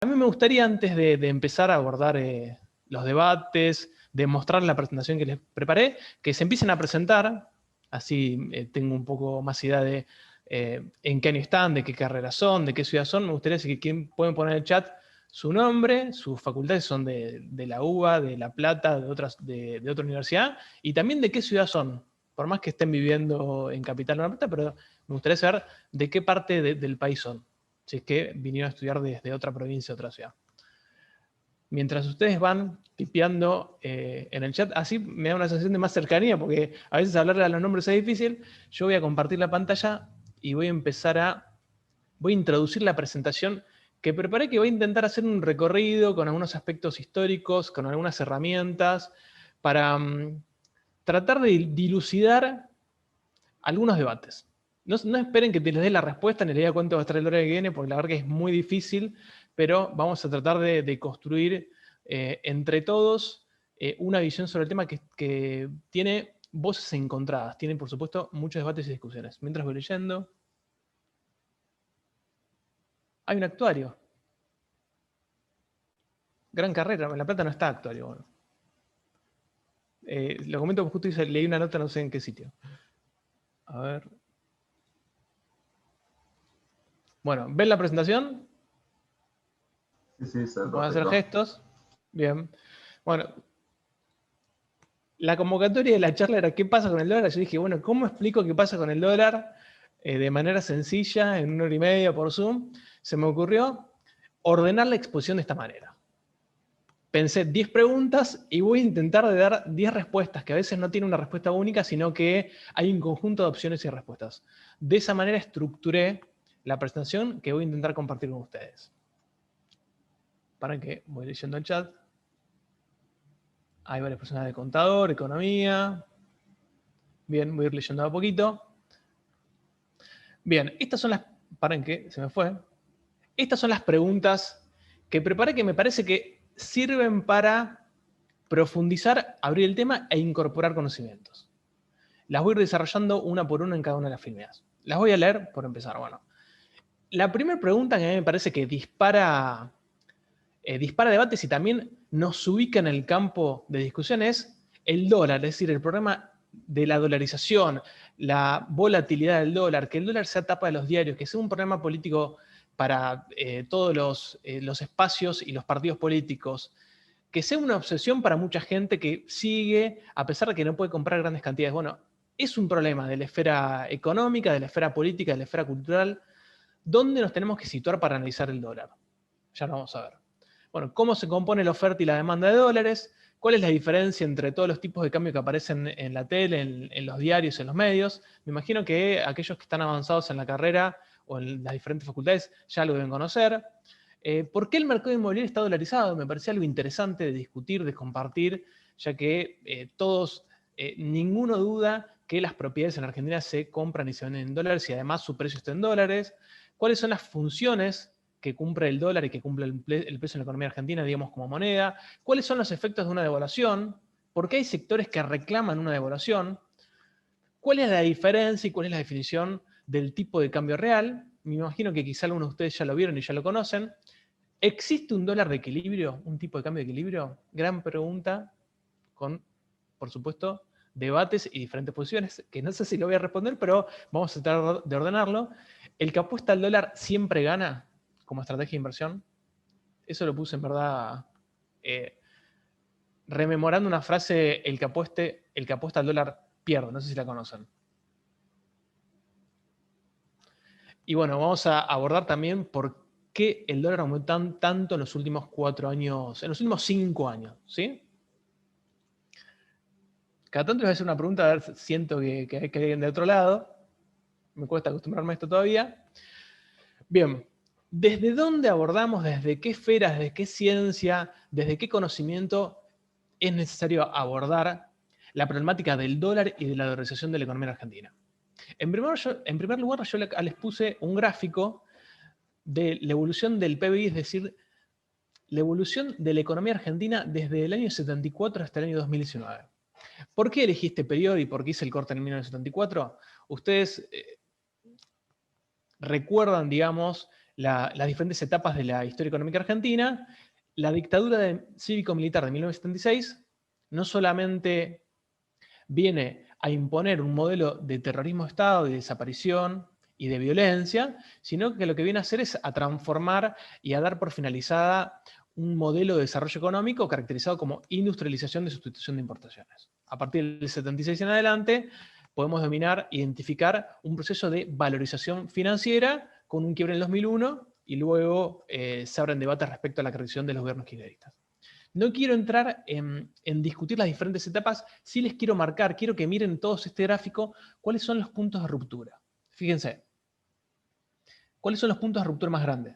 A mí me gustaría, antes de empezar a abordar los debates, de mostrar la presentación que les preparé, que se empiecen a presentar, así tengo un poco más idea de en qué año están, de qué carrera son, de qué ciudad son. Me gustaría que pueden poner en el chat su nombre, sus facultades son de la UBA, de La Plata, de otra universidad, y también de qué ciudad son. Por más que estén viviendo en Capital o en La Plata, pero me gustaría saber de qué parte del país son, si es que vinieron a estudiar desde otra provincia, otra ciudad. Mientras ustedes van tipeando en el chat, así me da una sensación de más cercanía, porque a veces hablarle a los nombres es difícil. Yo voy a compartir la pantalla y voy a introducir la presentación que preparé, que voy a intentar hacer un recorrido con algunos aspectos históricos, con algunas herramientas, para tratar de dilucidar algunos debates. No esperen que te les dé la respuesta ni les diga cuánto va a estar el dólar que viene, porque la verdad que es muy difícil, pero vamos a tratar de construir entre todos una visión sobre el tema que tiene voces encontradas, tiene por supuesto muchos debates y discusiones. Mientras voy leyendo, hay un actuario. Gran carrera, en La Plata no está actuario. Bueno. Lo comento porque justo leí una nota, no sé en qué sitio. A ver. Bueno, ¿ven la presentación? Sí, está Pueden hacer perfecto. gestos. Bien. Bueno, la convocatoria de la charla era ¿qué pasa con el dólar? Yo dije, bueno, ¿cómo explico qué pasa con el dólar de manera sencilla, en 1 hora y media por Zoom? Se me ocurrió ordenar la exposición de esta manera. Pensé 10 preguntas y voy a intentar de dar 10 respuestas, que a veces no tiene una respuesta única, sino que hay un conjunto de opciones y respuestas. De esa manera estructuré la presentación que voy a intentar compartir con ustedes. Para que voy leyendo el chat. Hay varias personas de contador, economía. Bien, voy a ir leyendo a poquito. Bien, estas son las... Paren que se me fue. Estas son las preguntas que preparé que me parece que sirven para profundizar, abrir el tema e incorporar conocimientos. Las voy a ir desarrollando una por una en cada una de las filmeas. Las voy a leer por empezar. Bueno, la primera pregunta que a mí me parece que dispara debates y también nos ubica en el campo de discusión es el dólar, es decir, el problema de la dolarización, la volatilidad del dólar, que el dólar sea tapa de los diarios, que sea un problema político para todos los espacios y los partidos políticos, que sea una obsesión para mucha gente que sigue, a pesar de que no puede comprar grandes cantidades. Bueno, es un problema de la esfera económica, de la esfera política, de la esfera cultural. ¿Dónde nos tenemos que situar para analizar el dólar? Ya lo vamos a ver. Bueno, ¿cómo se compone la oferta y la demanda de dólares? ¿Cuál es la diferencia entre todos los tipos de cambio que aparecen en la tele, en los diarios, en los medios? Me imagino que aquellos que están avanzados en la carrera o en las diferentes facultades ya lo deben conocer. ¿Por qué el mercado inmobiliario está dolarizado? Me parecía algo interesante de discutir, de compartir, ya que ninguno duda que las propiedades en Argentina se compran y se venden en dólares y además su precio está en dólares. ¿Cuáles son las funciones que cumple el dólar y que cumple el peso en la economía argentina, digamos, como moneda? ¿Cuáles son los efectos de una devaluación? ¿Por qué hay sectores que reclaman una devaluación? ¿Cuál es la diferencia y cuál es la definición del tipo de cambio real? Me imagino que quizá algunos de ustedes ya lo vieron y ya lo conocen. ¿Existe un dólar de equilibrio? ¿Un tipo de cambio de equilibrio? Gran pregunta con, por supuesto, debates y diferentes posiciones, que no sé si lo voy a responder, pero vamos a tratar de ordenarlo. ¿El que apuesta al dólar siempre gana como estrategia de inversión? Eso lo puse en verdad rememorando una frase, el que apuesta al dólar pierde, no sé si la conocen. Y bueno, vamos a abordar también por qué el dólar aumentó tanto en los últimos 4 años, en los últimos 5 años, ¿sí? Cada tanto les voy a hacer una pregunta, a ver, siento que hay alguien de otro lado. Me cuesta acostumbrarme a esto todavía. Bien, ¿desde dónde abordamos, desde qué esfera, desde qué ciencia, desde qué conocimiento es necesario abordar la problemática del dólar y de la dolarización de la economía argentina? En primer lugar, yo les puse un gráfico de la evolución del PBI, es decir, la evolución de la economía argentina desde el año 74 hasta el año 2019. ¿Por qué elegí este periodo y por qué hice el corte en 1974? Ustedes recuerdan, digamos, las diferentes etapas de la historia económica argentina, la dictadura cívico-militar de 1976 no solamente viene a imponer un modelo de terrorismo de Estado, de desaparición y de violencia, sino que lo que viene a hacer es a transformar y a dar por finalizada un modelo de desarrollo económico caracterizado como industrialización de sustitución de importaciones. A partir del 76 en adelante, podemos identificar un proceso de valorización financiera con un quiebre en el 2001 y luego se abren debates respecto a la creación de los gobiernos kirchneristas. No quiero entrar en discutir las diferentes etapas, sí les quiero marcar, quiero que miren todos este gráfico, cuáles son los puntos de ruptura. Fíjense, ¿cuáles son los puntos de ruptura más grandes?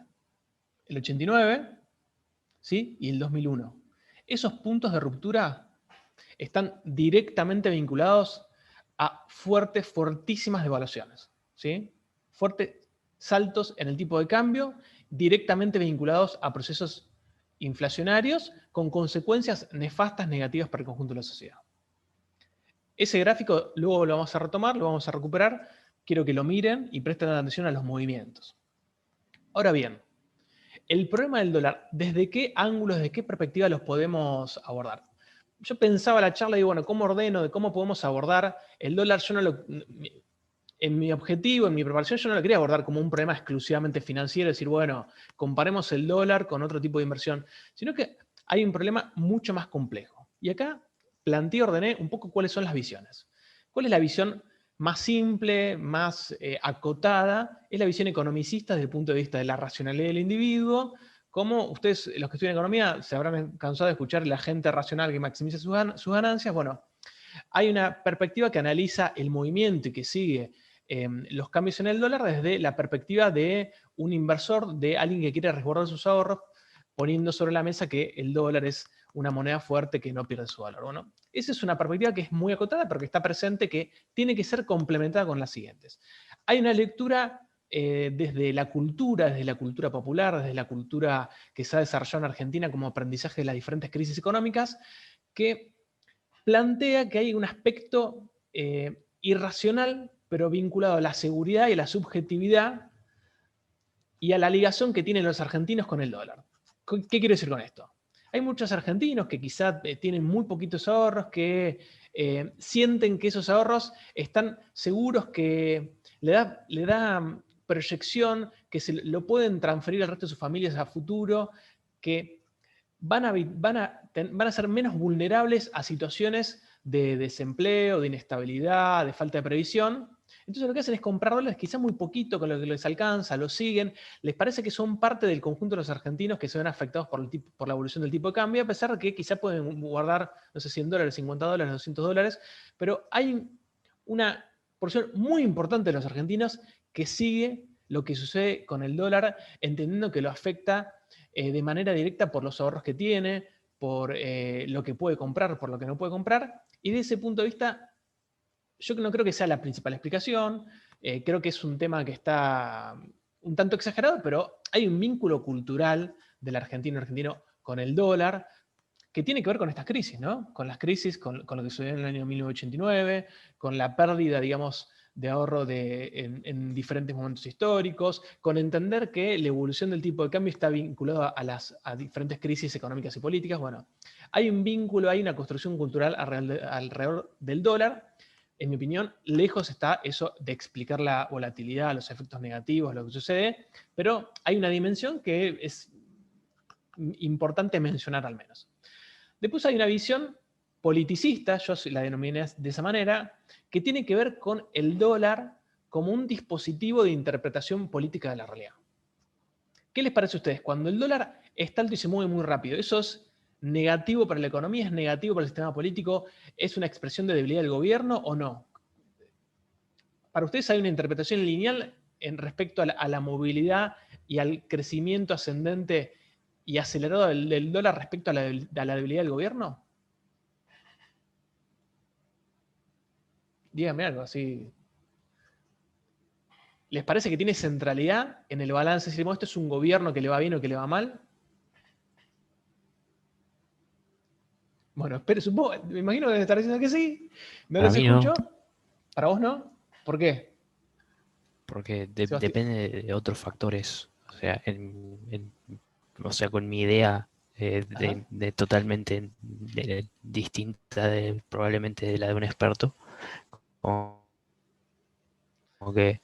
El 89, ¿sí? Y el 2001. Esos puntos de ruptura están directamente vinculados a fortísimas devaluaciones, ¿sí? Fuertes saltos en el tipo de cambio, directamente vinculados a procesos inflacionarios con consecuencias nefastas negativas para el conjunto de la sociedad. Ese gráfico luego lo vamos a retomar, lo vamos a recuperar. Quiero que lo miren y presten atención a los movimientos. Ahora bien, el problema del dólar, ¿desde qué ángulos, desde qué perspectiva los podemos abordar? Yo pensaba la charla y digo, bueno, ¿cómo ordeno? ¿De cómo podemos abordar el dólar? Yo no lo... En mi objetivo, en mi preparación, yo no lo quería abordar como un problema exclusivamente financiero, decir, bueno, comparemos el dólar con otro tipo de inversión, sino que hay un problema mucho más complejo. Y acá planteé, ordené un poco cuáles son las visiones. ¿Cuál es la visión más simple, más acotada? Es la visión economicista desde el punto de vista de la racionalidad del individuo. Como ustedes, los que estudian economía, se habrán cansado de escuchar la gente racional que maximiza sus ganancias. Bueno, hay una perspectiva que analiza el movimiento y que sigue los cambios en el dólar desde la perspectiva de un inversor, de alguien que quiere resguardar sus ahorros, poniendo sobre la mesa que el dólar es una moneda fuerte que no pierde su valor. Bueno, esa es una perspectiva que es muy acotada, pero que está presente, que tiene que ser complementada con las siguientes. Hay una lectura desde la cultura popular, desde la cultura que se ha desarrollado en Argentina como aprendizaje de las diferentes crisis económicas, que plantea que hay un aspecto irracional, pero vinculado a la seguridad y a la subjetividad y a la ligación que tienen los argentinos con el dólar. ¿Qué quiero decir con esto? Hay muchos argentinos que quizás tienen muy poquitos ahorros, que sienten que esos ahorros están seguros, que le da proyección, que se lo pueden transferir al resto de sus familias a futuro, que van a ser menos vulnerables a situaciones de desempleo, de inestabilidad, de falta de previsión. Entonces lo que hacen es comprar dólares quizá muy poquito con lo que les alcanza, lo siguen, les parece que son parte del conjunto de los argentinos que se ven afectados por la evolución del tipo de cambio, a pesar de que quizá pueden guardar, no sé, 100 dólares, 50 dólares, 200 dólares, pero hay una porción muy importante de los argentinos que sigue lo que sucede con el dólar, entendiendo que lo afecta de manera directa por los ahorros que tiene, por lo que puede comprar, por lo que no puede comprar, y de ese punto de vista yo no creo que sea la principal explicación, creo que es un tema que está un tanto exagerado, pero hay un vínculo cultural del argentino con el dólar que tiene que ver con estas crisis, ¿no? Con las crisis, con lo que sucedió en el año 1989, con la pérdida, digamos, de ahorro en diferentes momentos históricos, con entender que la evolución del tipo de cambio está vinculada a diferentes crisis económicas y políticas. Bueno, hay un vínculo, hay una construcción cultural alrededor del dólar. En mi opinión, lejos está eso de explicar la volatilidad, los efectos negativos, lo que sucede, pero hay una dimensión que es importante mencionar al menos. Después hay una visión politicista, yo la denominé de esa manera, que tiene que ver con el dólar como un dispositivo de interpretación política de la realidad. ¿Qué les parece a ustedes? Cuando el dólar está alto y se mueve muy rápido, ¿eso es negativo para la economía? ¿Es negativo para el sistema político? ¿Es una expresión de debilidad del gobierno o no? ¿Para ustedes hay una interpretación lineal en respecto a la movilidad y al crecimiento ascendente y acelerado del dólar respecto a la debilidad del gobierno? Díganme algo así. ¿Les parece que tiene centralidad en el balance? Si esto es un gobierno que le va bien o que le va mal. Bueno, me imagino que deben estar diciendo que sí. No Para los mí no, escucho. ¿Para vos no? ¿Por qué? porque Sebastián. depende de otros factores. O sea, o sea, con mi idea de totalmente distinta probablemente de la de un experto, como, como que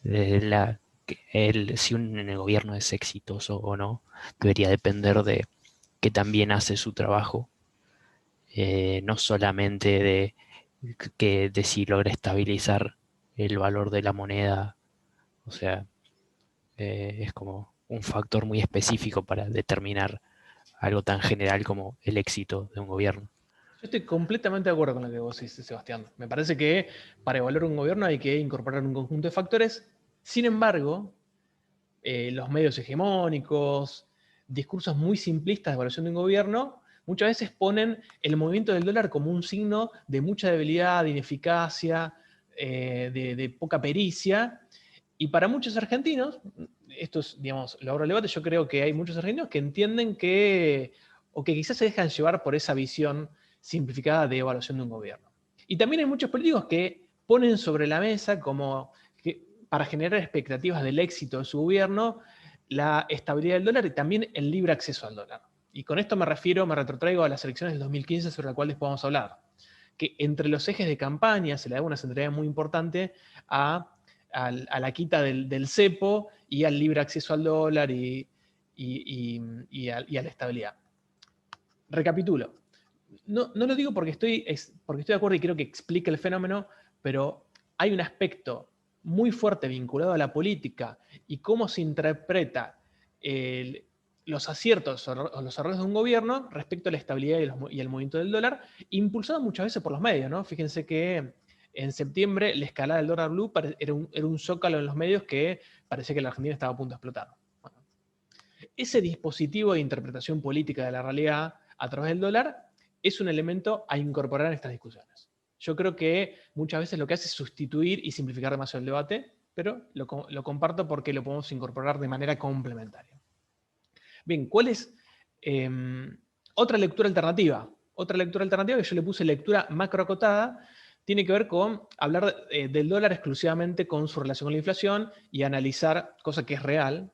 si el gobierno es exitoso o no, debería depender de que también hace su trabajo, no solamente de si logra estabilizar el valor de la moneda. O sea, es como un factor muy específico para determinar algo tan general como el éxito de un gobierno. Yo estoy completamente de acuerdo con lo que vos dices, Sebastián. Me parece que para evaluar un gobierno hay que incorporar un conjunto de factores. Sin embargo, los medios hegemónicos, discursos muy simplistas de evaluación de un gobierno, muchas veces ponen el movimiento del dólar como un signo de mucha debilidad, de ineficacia, de poca pericia. Y para muchos argentinos, esto es, digamos, lo abro al debate, yo creo que hay muchos argentinos que entienden que, o que quizás se dejan llevar por esa visión simplificada de evaluación de un gobierno. Y también hay muchos políticos que ponen sobre la mesa como que para generar expectativas del éxito de su gobierno, la estabilidad del dólar y también el libre acceso al dólar. Y con esto me retrotraigo a las elecciones del 2015 sobre las cuales podemos hablar. Que entre los ejes de campaña se le da una centralidad muy importante a la quita del cepo y al libre acceso al dólar y a la estabilidad. Recapitulo. No lo digo porque estoy de acuerdo y creo que explica el fenómeno, pero hay un aspecto muy fuerte vinculado a la política y cómo se interpreta los aciertos o los errores de un gobierno respecto a la estabilidad y el movimiento del dólar, impulsado muchas veces por los medios, ¿no? Fíjense que en septiembre la escalada del dólar blue era un zócalo en los medios que parecía que la Argentina estaba a punto de explotar. Bueno, ese dispositivo de interpretación política de la realidad a través del dólar es un elemento a incorporar en estas discusiones. Yo creo que muchas veces lo que hace es sustituir y simplificar demasiado el debate, pero lo comparto porque lo podemos incorporar de manera complementaria. Bien, ¿cuál es otra lectura alternativa? Otra lectura alternativa que yo le puse lectura macroacotada, tiene que ver con hablar del dólar exclusivamente con su relación con la inflación y analizar, cosa que es real,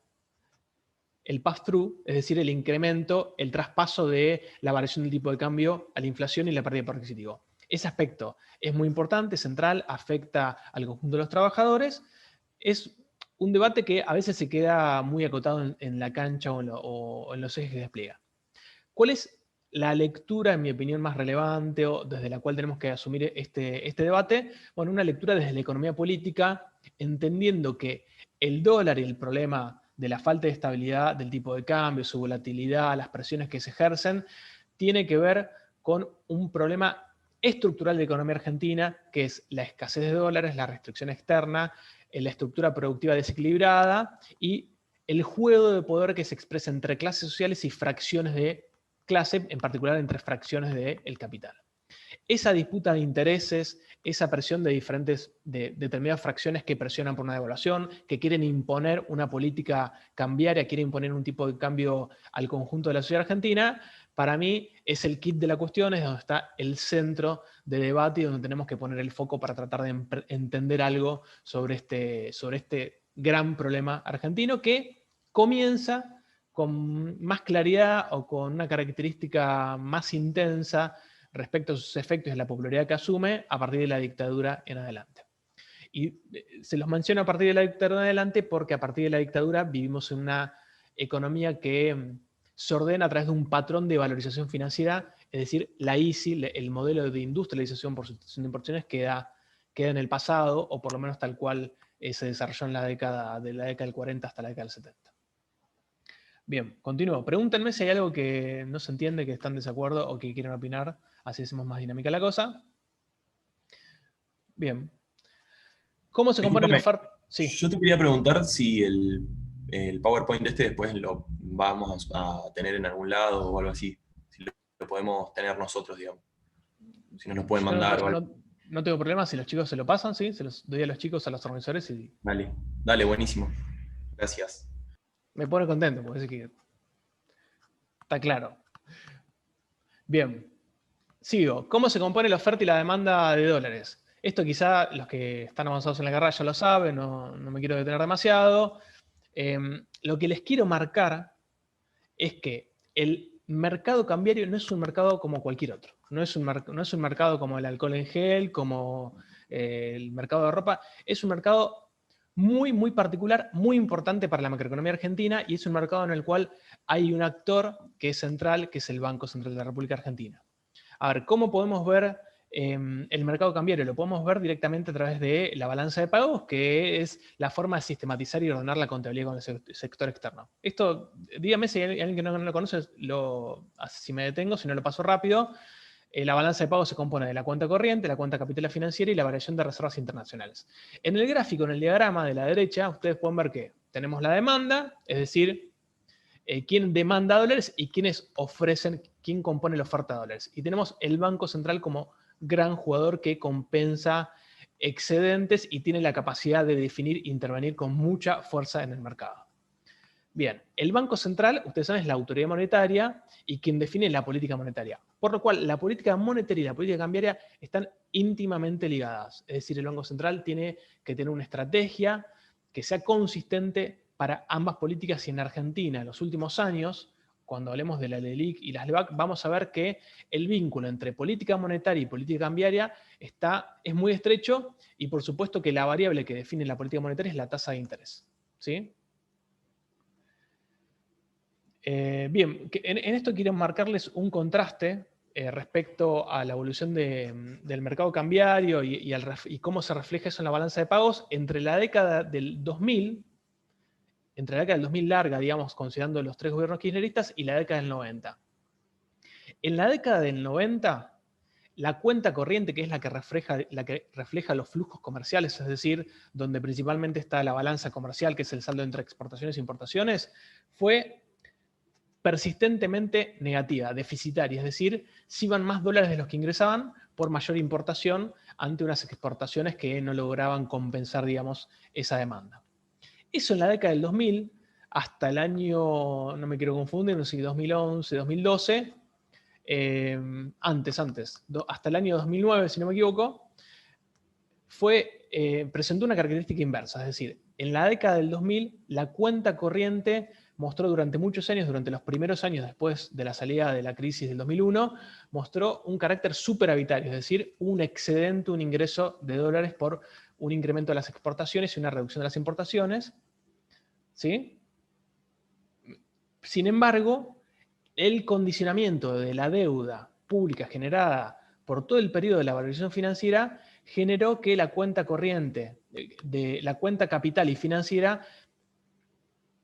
el pass-through, es decir, el incremento, el traspaso de la variación del tipo de cambio a la inflación y la pérdida de poder adquisitivo. Ese aspecto es muy importante, central, afecta al conjunto de los trabajadores. Es un debate que a veces se queda muy acotado en la cancha o en los ejes que despliega. ¿Cuál es la lectura, en mi opinión, más relevante o desde la cual tenemos que asumir este debate? Bueno, una lectura desde la economía política, entendiendo que el dólar y el problema de la falta de estabilidad del tipo de cambio, su volatilidad, las presiones que se ejercen, tiene que ver con un problema estructural de la economía argentina, que es la escasez de dólares, la restricción externa, la estructura productiva desequilibrada y el juego de poder que se expresa entre clases sociales y fracciones de clase, en particular entre fracciones del capital. Esa disputa de intereses, esa presión de determinadas fracciones que presionan por una devaluación, que quieren imponer una política cambiaria, quieren imponer un tipo de cambio al conjunto de la sociedad argentina, para mí es el kit de la cuestión, es donde está el centro de debate y donde tenemos que poner el foco para tratar de entender algo sobre este gran problema argentino que comienza con más claridad o con una característica más intensa respecto a sus efectos y la popularidad que asume a partir de la dictadura en adelante. Y se los menciono a partir de la dictadura en adelante porque a partir de la dictadura vivimos en una economía que se ordena a través de un patrón de valorización financiera, es decir, la ISI, el modelo de industrialización por sustitución de importaciones queda en el pasado, o por lo menos tal cual se desarrolló en la década del 40 hasta la década del 70. Bien, continúo. Pregúntenme si hay algo que no se entiende, que están en desacuerdo o que quieren opinar. Así hacemos más dinámica la cosa. Bien. ¿Cómo se compone la Discúlpame, oferta? Sí. yo te quería preguntar si el PowerPoint después lo vamos a tener en algún lado o algo así. Si lo podemos tener nosotros, digamos. Si nos lo pueden Yo mandar o algo. no tengo problema si los chicos se lo pasan, ¿sí? Se los doy a los chicos, a los organizadores y Dale, buenísimo. Gracias. me pone contento, porque es que está claro. Bien. Sigo. ¿Cómo se compone la oferta y la demanda de dólares? Esto quizá los que están avanzados en la carrera ya lo saben, no me quiero detener demasiado. lo que les quiero marcar es que el mercado cambiario no es un mercado como cualquier otro. No es un mercado como el alcohol en gel, como el mercado de ropa. Es un mercado muy, muy particular, muy importante para la macroeconomía argentina, y es un mercado en el cual hay un actor que es central, que es el Banco Central de la República Argentina. A ver, ¿cómo podemos ver el mercado cambiario? Lo podemos ver directamente a través de la balanza de pagos, que es la forma de sistematizar y ordenar la contabilidad con el sector externo. Esto, dígame si hay alguien que no lo conoce, si me detengo, si no lo paso rápido. La balanza de pagos se compone de la cuenta corriente, la cuenta capital financiera y la variación de reservas internacionales. En el gráfico, en el diagrama de la derecha, ustedes pueden ver que tenemos la demanda, es decir, quién demanda dólares y quiénes ofrecen, quién compone la oferta de dólares. Y tenemos el Banco Central como gran jugador que compensa excedentes y tiene la capacidad de definir e intervenir con mucha fuerza en el mercado. Bien, el Banco Central, ustedes saben, es la autoridad monetaria y quien define la política monetaria. Por lo cual, la política monetaria y la política cambiaria están íntimamente ligadas. Es decir, el Banco Central tiene que tener una estrategia que sea consistente para ambas políticas, y en Argentina, en los últimos años, cuando hablemos de la LELIC y las LEBAC, vamos a ver que el vínculo entre política monetaria y política cambiaria es muy estrecho, y por supuesto que la variable que define la política monetaria es la tasa de interés. ¿Sí? Bien, en esto quiero marcarles un contraste respecto a la evolución del mercado cambiario y cómo se refleja eso en la balanza de pagos entre la década del 2000, entre la década del 2000 larga, digamos, considerando los 3 gobiernos kirchneristas, y la década del 90. En la década del 90, la cuenta corriente, que es la que refleja los flujos comerciales, es decir, donde principalmente está la balanza comercial, que es el saldo entre exportaciones e importaciones, fue persistentemente negativa, deficitaria, es decir, si iban más dólares de los que ingresaban por mayor importación ante unas exportaciones que no lograban compensar, digamos, esa demanda. Eso en la década del 2000 hasta el año, no me quiero confundir, no sé si 2011, 2012, hasta el año 2009, si no me equivoco, presentó una característica inversa, es decir, en la década del 2000 la cuenta corriente mostró durante muchos años, durante los primeros años después de la salida de la crisis del 2001, mostró un carácter superavitario, es decir, un excedente, un ingreso de dólares por un incremento de las exportaciones y una reducción de las importaciones. ¿Sí? Sin embargo, el condicionamiento de la deuda pública generada por todo el periodo de la valorización financiera generó que la cuenta corriente, de la cuenta capital y financiera,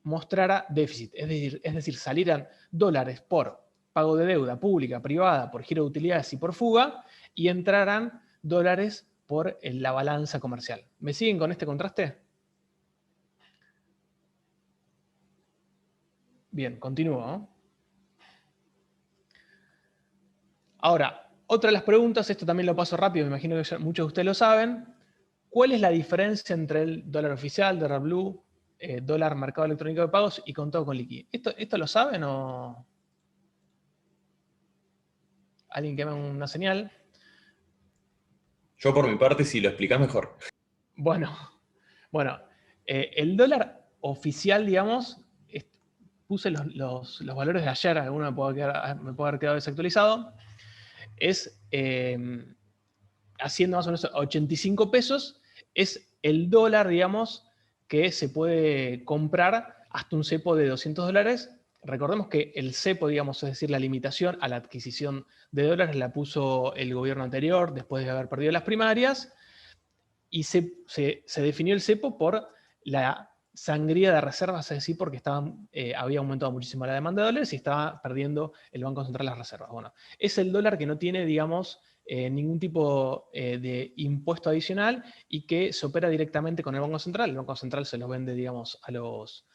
mostrara déficit, es decir, salieran dólares por pago de deuda pública, privada, por giro de utilidades y por fuga, y entraran dólares por la balanza comercial. ¿Me siguen con este contraste? Bien, continúo, ¿no? Ahora, otra de las preguntas, esto también lo paso rápido, me imagino que ya muchos de ustedes lo saben. ¿Cuál es la diferencia entre el dólar oficial, dólar blue, dólar mercado electrónico de pagos y contado con liquidez? ¿Esto lo saben o alguien que me haga una señal? Yo por mi parte, si lo explicás mejor. Bueno, el dólar oficial, digamos, puse los valores de ayer, alguno me puede haber quedado desactualizado, es haciendo más o menos 85 pesos, es el dólar, digamos, que se puede comprar hasta un cepo de 200 dólares. Recordemos que el cepo, digamos, es decir, la limitación a la adquisición de dólares la puso el gobierno anterior después de haber perdido las primarias, y se definió el cepo por la sangría de reservas, es decir, porque había aumentado muchísimo la demanda de dólares y estaba perdiendo el Banco Central las reservas. Bueno, es el dólar que no tiene, digamos, ningún tipo de impuesto adicional y que se opera directamente con el Banco Central. El Banco Central se los vende, digamos, a los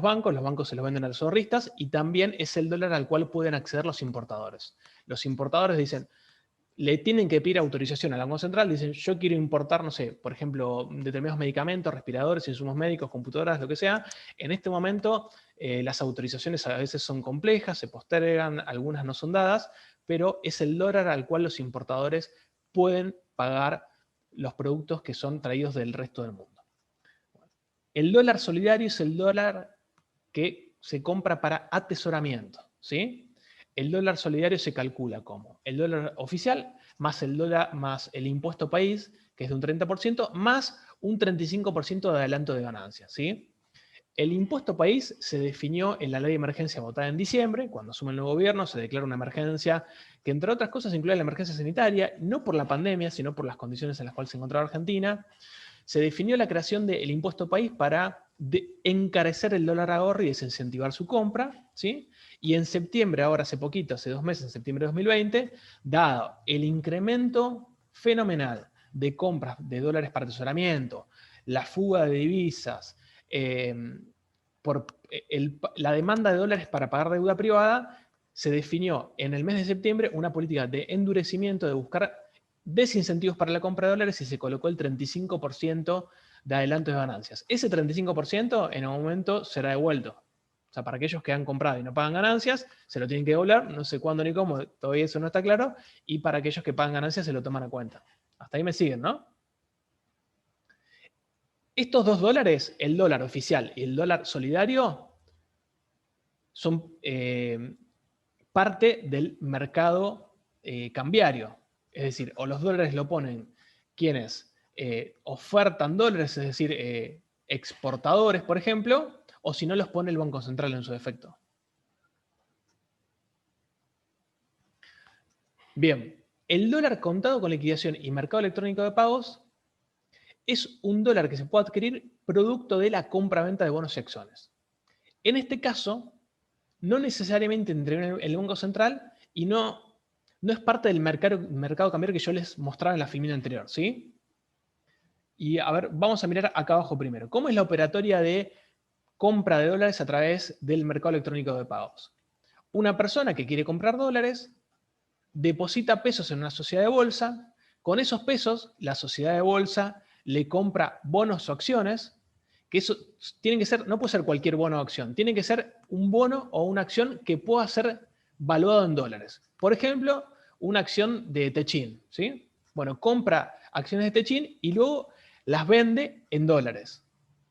bancos se los venden a los ahorristas, y también es el dólar al cual pueden acceder los importadores. Los importadores dicen, le tienen que pedir autorización al Banco Central, dicen, yo quiero importar, no sé, por ejemplo, determinados medicamentos, respiradores, insumos médicos, computadoras, lo que sea. En este momento, las autorizaciones a veces son complejas, se postergan, algunas no son dadas, pero es el dólar al cual los importadores pueden pagar los productos que son traídos del resto del mundo. El dólar solidario es el dólar que se compra para atesoramiento, ¿sí? El dólar solidario se calcula como el dólar oficial más el dólar más el impuesto país, que es de un 30%, más un 35% de adelanto de ganancias, ¿sí? El impuesto país se definió en la ley de emergencia votada en diciembre, cuando asume el nuevo gobierno, se declara una emergencia que, entre otras cosas, incluye la emergencia sanitaria, no por la pandemia, sino por las condiciones en las cuales se encontraba Argentina. Se definió la creación del impuesto país para encarecer el dólar ahorro y desincentivar su compra, ¿sí? Y en septiembre, ahora hace poquito, hace 2 meses, en septiembre de 2020, dado el incremento fenomenal de compras de dólares para atesoramiento, la fuga de divisas, por la demanda de dólares para pagar deuda privada, se definió en el mes de septiembre una política de endurecimiento, de buscar desincentivos para la compra de dólares, y se colocó el 35% de adelanto de ganancias. Ese 35% en un momento será devuelto. O sea, para aquellos que han comprado y no pagan ganancias, se lo tienen que devolver, no sé cuándo ni cómo, todavía eso no está claro, y para aquellos que pagan ganancias se lo toman a cuenta. Hasta ahí me siguen, ¿no? Estos dos dólares, el dólar oficial y el dólar solidario, son parte del mercado cambiario. Es decir, o los dólares lo ponen quienes ofertan dólares, es decir, exportadores, por ejemplo, o si no los pone el Banco Central en su defecto. Bien, el dólar contado con liquidación y mercado electrónico de pagos es un dólar que se puede adquirir producto de la compra-venta de bonos y acciones. En este caso, no necesariamente interviene el Banco Central y no es parte del mercado cambiario que yo les mostraba en la filmina anterior, ¿sí? Y a ver, vamos a mirar acá abajo primero. ¿Cómo es la operatoria de compra de dólares a través del mercado electrónico de pagos? Una persona que quiere comprar dólares deposita pesos en una sociedad de bolsa. Con esos pesos, la sociedad de bolsa le compra bonos o acciones, que eso tiene que ser, no puede ser cualquier bono o acción, tiene que ser un bono o una acción que pueda ser valuado en dólares. Por ejemplo, una acción de Techin, ¿sí? Bueno, compra acciones de Techin y luego las vende en dólares,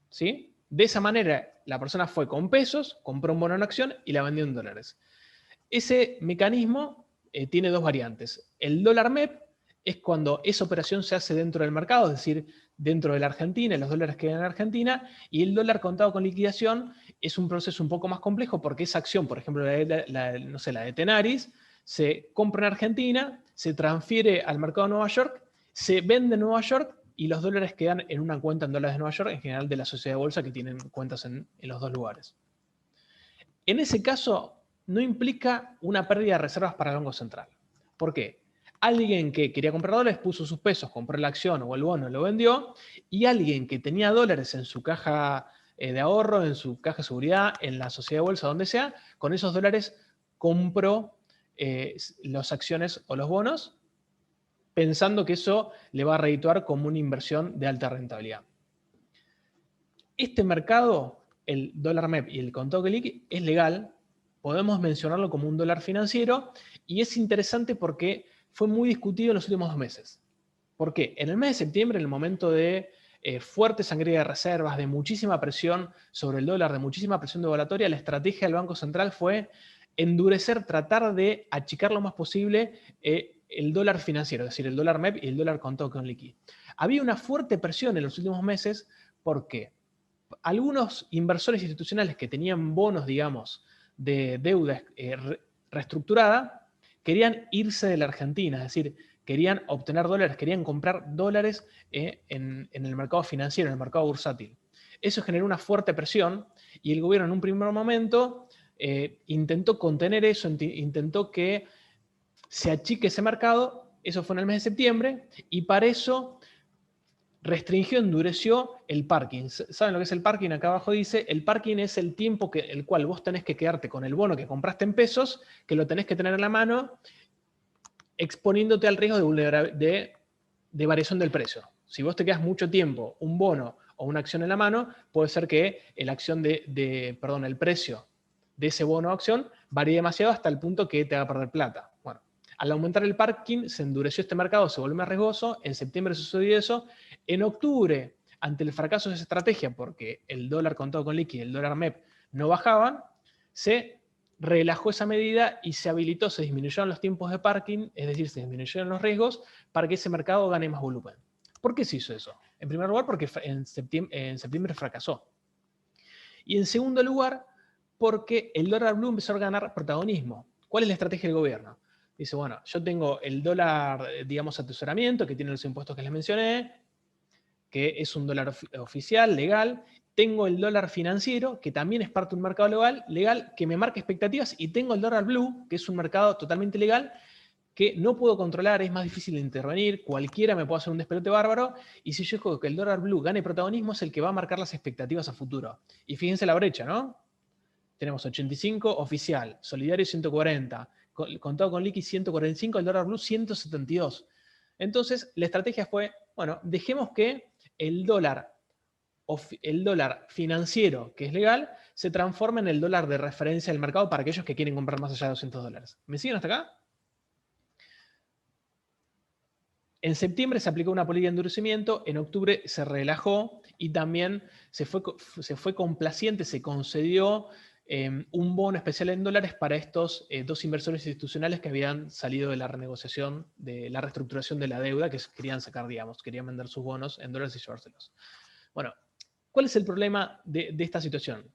¿sí? De esa manera, la persona fue con pesos, compró un bono en acción y la vendió en dólares. Ese mecanismo tiene dos variantes. El dólar MEP es cuando esa operación se hace dentro del mercado, es decir, dentro de la Argentina, los dólares que hay en Argentina, y el dólar contado con liquidación es un proceso un poco más complejo porque esa acción, por ejemplo, la de Tenaris, se compra en Argentina, se transfiere al mercado de Nueva York, se vende en Nueva York y los dólares quedan en una cuenta en dólares de Nueva York, en general de la sociedad de bolsa que tienen cuentas en los dos lugares. En ese caso, no implica una pérdida de reservas para el Banco Central. ¿Por qué? Alguien que quería comprar dólares puso sus pesos, compró la acción o el bono, lo vendió, y alguien que tenía dólares en su caja de ahorro, en su caja de seguridad, en la sociedad de bolsa, donde sea, con esos dólares compró las acciones o los bonos, pensando que eso le va a redituar como una inversión de alta rentabilidad. Este mercado, el dólar MEP y el contado con liqui, es legal, podemos mencionarlo como un dólar financiero, y es interesante porque fue muy discutido en los últimos 2 meses. ¿Por qué? En el mes de septiembre, en el momento de fuerte sangría de reservas, de muchísima presión sobre el dólar, de muchísima presión devaluatoria, la estrategia del Banco Central fue endurecer, tratar de achicar lo más posible el dólar financiero, es decir, el dólar MEP y el dólar contado con liqui. Había una fuerte presión en los últimos meses porque algunos inversores institucionales que tenían bonos, digamos, de deuda reestructurada, querían irse de la Argentina, es decir, querían obtener dólares, querían comprar dólares en el mercado financiero, en el mercado bursátil. Eso generó una fuerte presión y el gobierno en un primer momento intentó contener eso, intentó que se achique ese mercado. Eso fue en el mes de septiembre, y para eso restringió, endureció el parking. ¿Saben lo que es el parking? Acá abajo dice, el parking es el tiempo el cual vos tenés que quedarte con el bono que compraste en pesos, que lo tenés que tener en la mano, exponiéndote al riesgo de variación del precio. Si vos te quedas mucho tiempo un bono o una acción en la mano, puede ser que el precio de ese bono o acción varíe demasiado hasta el punto que te haga perder plata. Bueno, al aumentar el parking, se endureció este mercado, se volvió más riesgoso. En septiembre sucedió eso. En octubre, ante el fracaso de esa estrategia, porque el dólar contado con liqui y el dólar MEP no bajaban, se relajó esa medida y se habilitó, se disminuyeron los tiempos de parking, es decir, se disminuyeron los riesgos para que ese mercado gane más volumen. ¿Por qué se hizo eso? En primer lugar, porque en septiembre fracasó. Y en segundo lugar, porque el dólar blue empezó a ganar protagonismo. ¿Cuál es la estrategia del gobierno? Dice, bueno, yo tengo el dólar, digamos, atesoramiento, que tiene los impuestos que les mencioné, que es un dólar oficial, legal. Tengo el dólar financiero, que también es parte de un mercado legal, que me marca expectativas. Y tengo el dólar blue, que es un mercado totalmente legal, que no puedo controlar, es más difícil de intervenir, cualquiera me puede hacer un despelote bárbaro, y si yo digo que el dólar blue gane protagonismo, es el que va a marcar las expectativas a futuro. Y fíjense la brecha, ¿no? Tenemos 85 oficial, solidario 140, contado con liqui 145, el dólar blue 172. Entonces, la estrategia fue, bueno, dejemos que el dólar financiero, que es legal, se transforme en el dólar de referencia del mercado para aquellos que quieren comprar más allá de 200 dólares. ¿Me siguen hasta acá? En septiembre se aplicó una política de endurecimiento, en octubre se relajó y también se fue complaciente, se concedió un bono especial en dólares para estos dos inversores institucionales que habían salido de la renegociación, de la reestructuración de la deuda, que querían sacar, digamos, querían vender sus bonos en dólares y llevárselos. Bueno, ¿cuál es el problema de esta situación?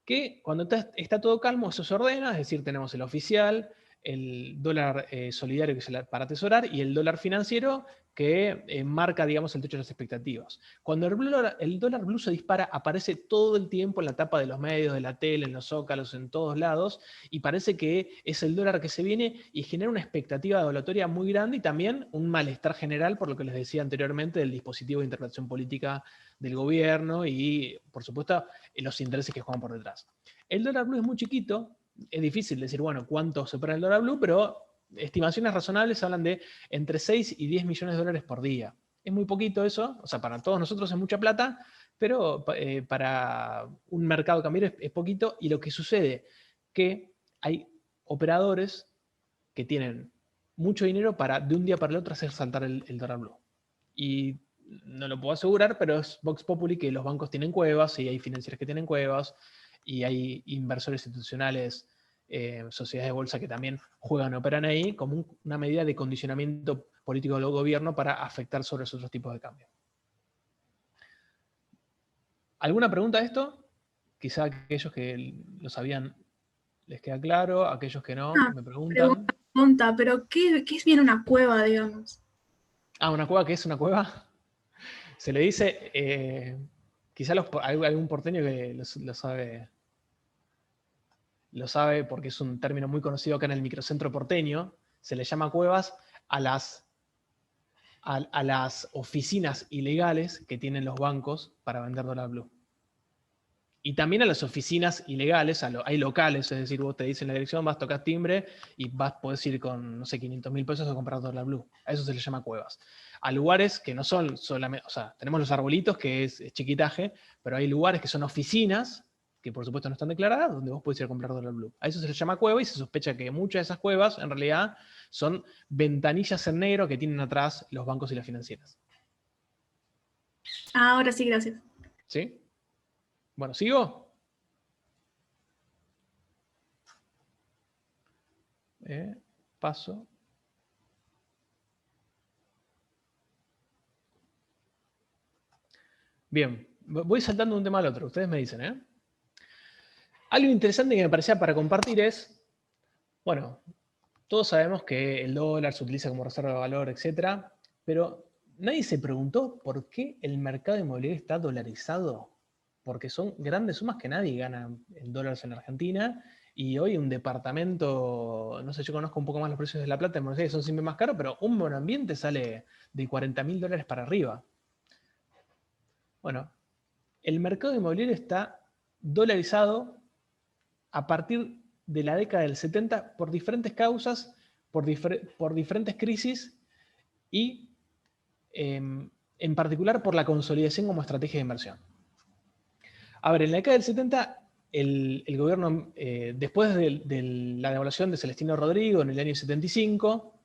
Que cuando está todo calmo, eso se ordena, es decir, tenemos el oficial, el dólar solidario, que es para atesorar, y el dólar financiero, que marca, digamos, el techo de las expectativas. Cuando el dólar blue se dispara, aparece todo el tiempo en la tapa de los medios, de la tele, en los zócalos, en todos lados, y parece que es el dólar que se viene y genera una expectativa devaluatoria muy grande y también un malestar general, por lo que les decía anteriormente, del dispositivo de interpretación política del gobierno y, por supuesto, los intereses que juegan por detrás. El dólar blue es muy chiquito, es difícil decir, bueno, cuánto se paga el dólar blue, pero estimaciones razonables hablan de entre 6 y 10 millones de dólares por día. Es muy poquito eso, o sea, para todos nosotros es mucha plata, pero para un mercado cambiario es poquito, y lo que sucede que hay operadores que tienen mucho dinero para de un día para el otro hacer saltar el dólar blue. Y no lo puedo asegurar, pero es Vox Populi que los bancos tienen cuevas y hay financieras que tienen cuevas y hay inversores institucionales, sociedades de bolsa que también juegan, operan ahí como una medida de condicionamiento político del gobierno para afectar sobre esos otros tipos de cambio. ¿Alguna pregunta a esto? Quizá aquellos que lo sabían les queda claro, aquellos que no me preguntan. Pregunta, pero ¿qué es bien una cueva, digamos? Ah, ¿una cueva? ¿Qué es una cueva? Se le dice, quizá hay algún porteño que lo sabe porque es un término muy conocido acá en el microcentro porteño. Se le llama cuevas a las oficinas ilegales que tienen los bancos para vender dólar blue. Y también a las oficinas ilegales, hay locales, es decir, vos te dicen la dirección, vas, tocas timbre y podés ir con, no sé, 500.000 pesos a comprar dólar blue. A eso se le llama cuevas. A lugares que no son solamente, o sea, tenemos los arbolitos, que es chiquitaje, pero hay lugares que son oficinas, que por supuesto no están declaradas, donde vos podés ir a comprar dólar blue. A eso se le llama cueva y se sospecha que muchas de esas cuevas, en realidad, son ventanillas en negro que tienen atrás los bancos y las financieras. Ahora sí, gracias. ¿Sí? Bueno, ¿sigo? Paso. Bien, voy saltando de un tema al otro, ustedes me dicen, ¿eh? Algo interesante que me parecía para compartir es, bueno, todos sabemos que el dólar se utiliza como reserva de valor, etc., pero nadie se preguntó por qué el mercado inmobiliario está dolarizado. Porque son grandes sumas que nadie gana en dólares en Argentina, y hoy un departamento, no sé, yo conozco un poco más los precios de La Plata, en Buenos Aires son siempre más caros, pero un monoambiente sale de 40.000 dólares para arriba. Bueno, el mercado inmobiliario está dolarizado a partir de la década del 70 por diferentes causas, por diferentes crisis y en particular por la consolidación como estrategia de inversión. A ver, en la década del 70, el gobierno, después de la devaluación de Celestino Rodrigo en el año 75,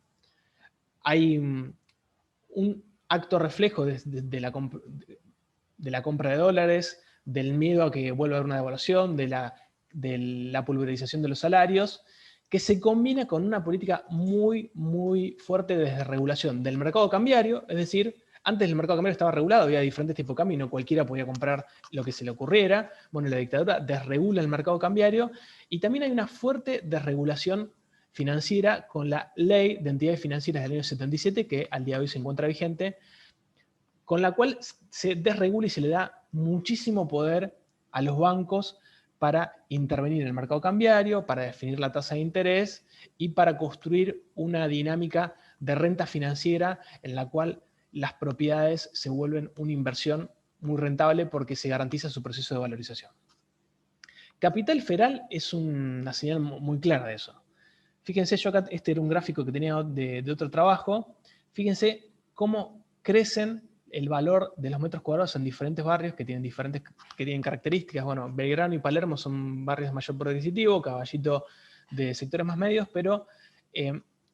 hay un acto reflejo de la compra de dólares, del miedo a que vuelva a haber una devaluación, de la de la pulverización de los salarios, que se combina con una política muy, muy fuerte de desregulación del mercado cambiario, es decir, antes el mercado cambiario estaba regulado, había diferentes tipos de cambio y no cualquiera podía comprar lo que se le ocurriera. Bueno, la dictadura desregula el mercado cambiario y también hay una fuerte desregulación financiera con la Ley de Entidades Financieras del año 77, que al día de hoy se encuentra vigente, con la cual se desregula y se le da muchísimo poder a los bancos para intervenir en el mercado cambiario, para definir la tasa de interés y para construir una dinámica de renta financiera en la cual las propiedades se vuelven una inversión muy rentable porque se garantiza su proceso de valorización. Capital Federal es una señal muy clara de eso. Fíjense, yo acá, este era un gráfico que tenía de otro trabajo. Fíjense cómo crecen el valor de los metros cuadrados en diferentes barrios que tienen características. Bueno, Belgrano y Palermo son barrios de mayor poder adquisitivo, Caballito de sectores más medios, pero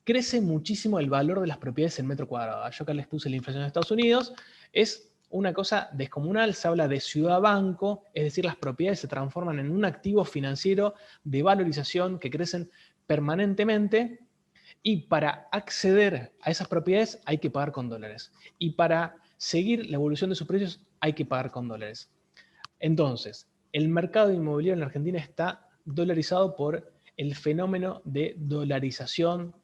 crece muchísimo el valor de las propiedades en metro cuadrado. Yo acá les puse la inflación de Estados Unidos. Es una cosa descomunal, se habla de ciudad banco, es decir, las propiedades se transforman en un activo financiero de valorización que crecen permanentemente, y para acceder a esas propiedades hay que pagar con dólares. Y para seguir la evolución de sus precios hay que pagar con dólares. Entonces, el mercado inmobiliario en la Argentina está dolarizado por el fenómeno de dolarización,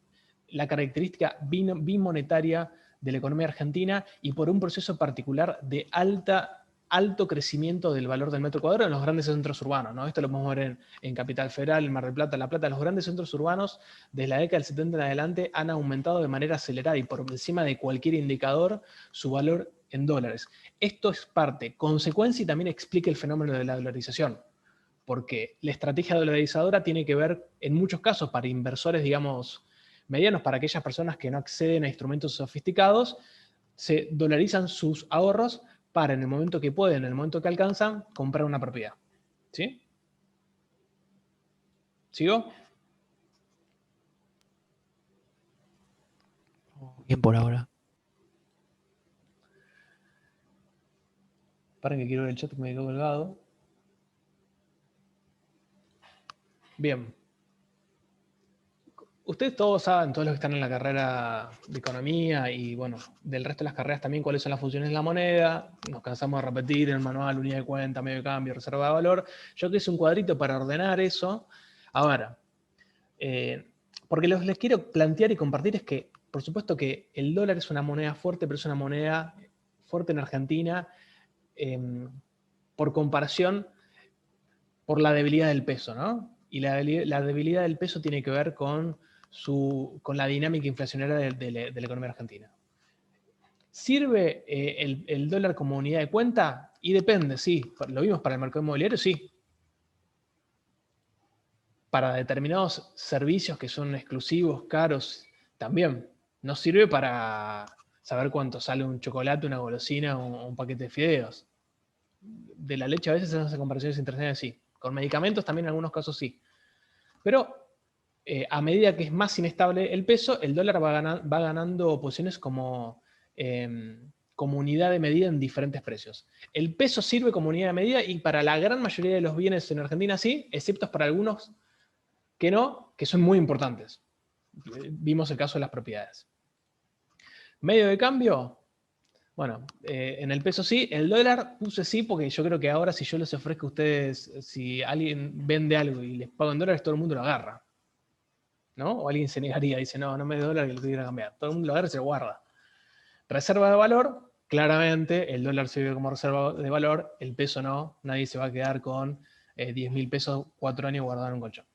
la característica bimonetaria de la economía argentina y por un proceso particular de alto crecimiento del valor del metro cuadrado en los grandes centros urbanos, ¿no? Esto lo podemos ver en Capital Federal, en Mar del Plata, La Plata. Los grandes centros urbanos desde la década del 70 en adelante han aumentado de manera acelerada y por encima de cualquier indicador su valor en dólares. Esto es parte, consecuencia y también explica el fenómeno de la dolarización, porque la estrategia dolarizadora tiene que ver en muchos casos para inversores, digamos, medianos, para aquellas personas que no acceden a instrumentos sofisticados, se dolarizan sus ahorros para en el momento que pueden, en el momento que alcanzan, comprar una propiedad. ¿Sí? ¿Sigo? Bien por ahora. Paren que quiero ver el chat que me quedó colgado. Bien. Ustedes todos saben, todos los que están en la carrera de economía y bueno, del resto de las carreras también, cuáles son las funciones de la moneda. Nos cansamos de repetir en el manual, unidad de cuenta, medio de cambio, reserva de valor. Yo hice un cuadrito para ordenar eso. Ahora, porque les quiero plantear y compartir es que, por supuesto que el dólar es una moneda fuerte, pero es una moneda fuerte en Argentina por comparación, por la debilidad del peso, ¿no? Y la debilidad del peso tiene que ver con la dinámica inflacionaria de la economía argentina. ¿Sirve el dólar como unidad de cuenta? Y depende, sí. ¿Lo vimos para el mercado inmobiliario? Sí. Para determinados servicios que son exclusivos, caros, también. No sirve para saber cuánto sale un chocolate, una golosina o un paquete de fideos. De la leche a veces se hacen comparaciones internacionales, sí. Con medicamentos también en algunos casos sí. Pero a medida que es más inestable el peso, el dólar va ganando posiciones como unidad de medida en diferentes precios. El peso sirve como unidad de medida y para la gran mayoría de los bienes en Argentina sí, excepto para algunos que no, que son muy importantes. Vimos el caso de las propiedades. Medio de cambio, bueno, en el peso sí, el dólar puse sí, porque yo creo que ahora si yo les ofrezco a ustedes, si alguien vende algo y les pago en dólares, todo el mundo lo agarra. ¿No? O alguien se negaría, dice, no me dé dólar que lo quiero cambiar. Todo el mundo lo agarra y se lo guarda. Reserva de valor, claramente, el dólar sirve como reserva de valor, el peso no, nadie se va a quedar con 10.000 pesos 4 años guardado en un colchón.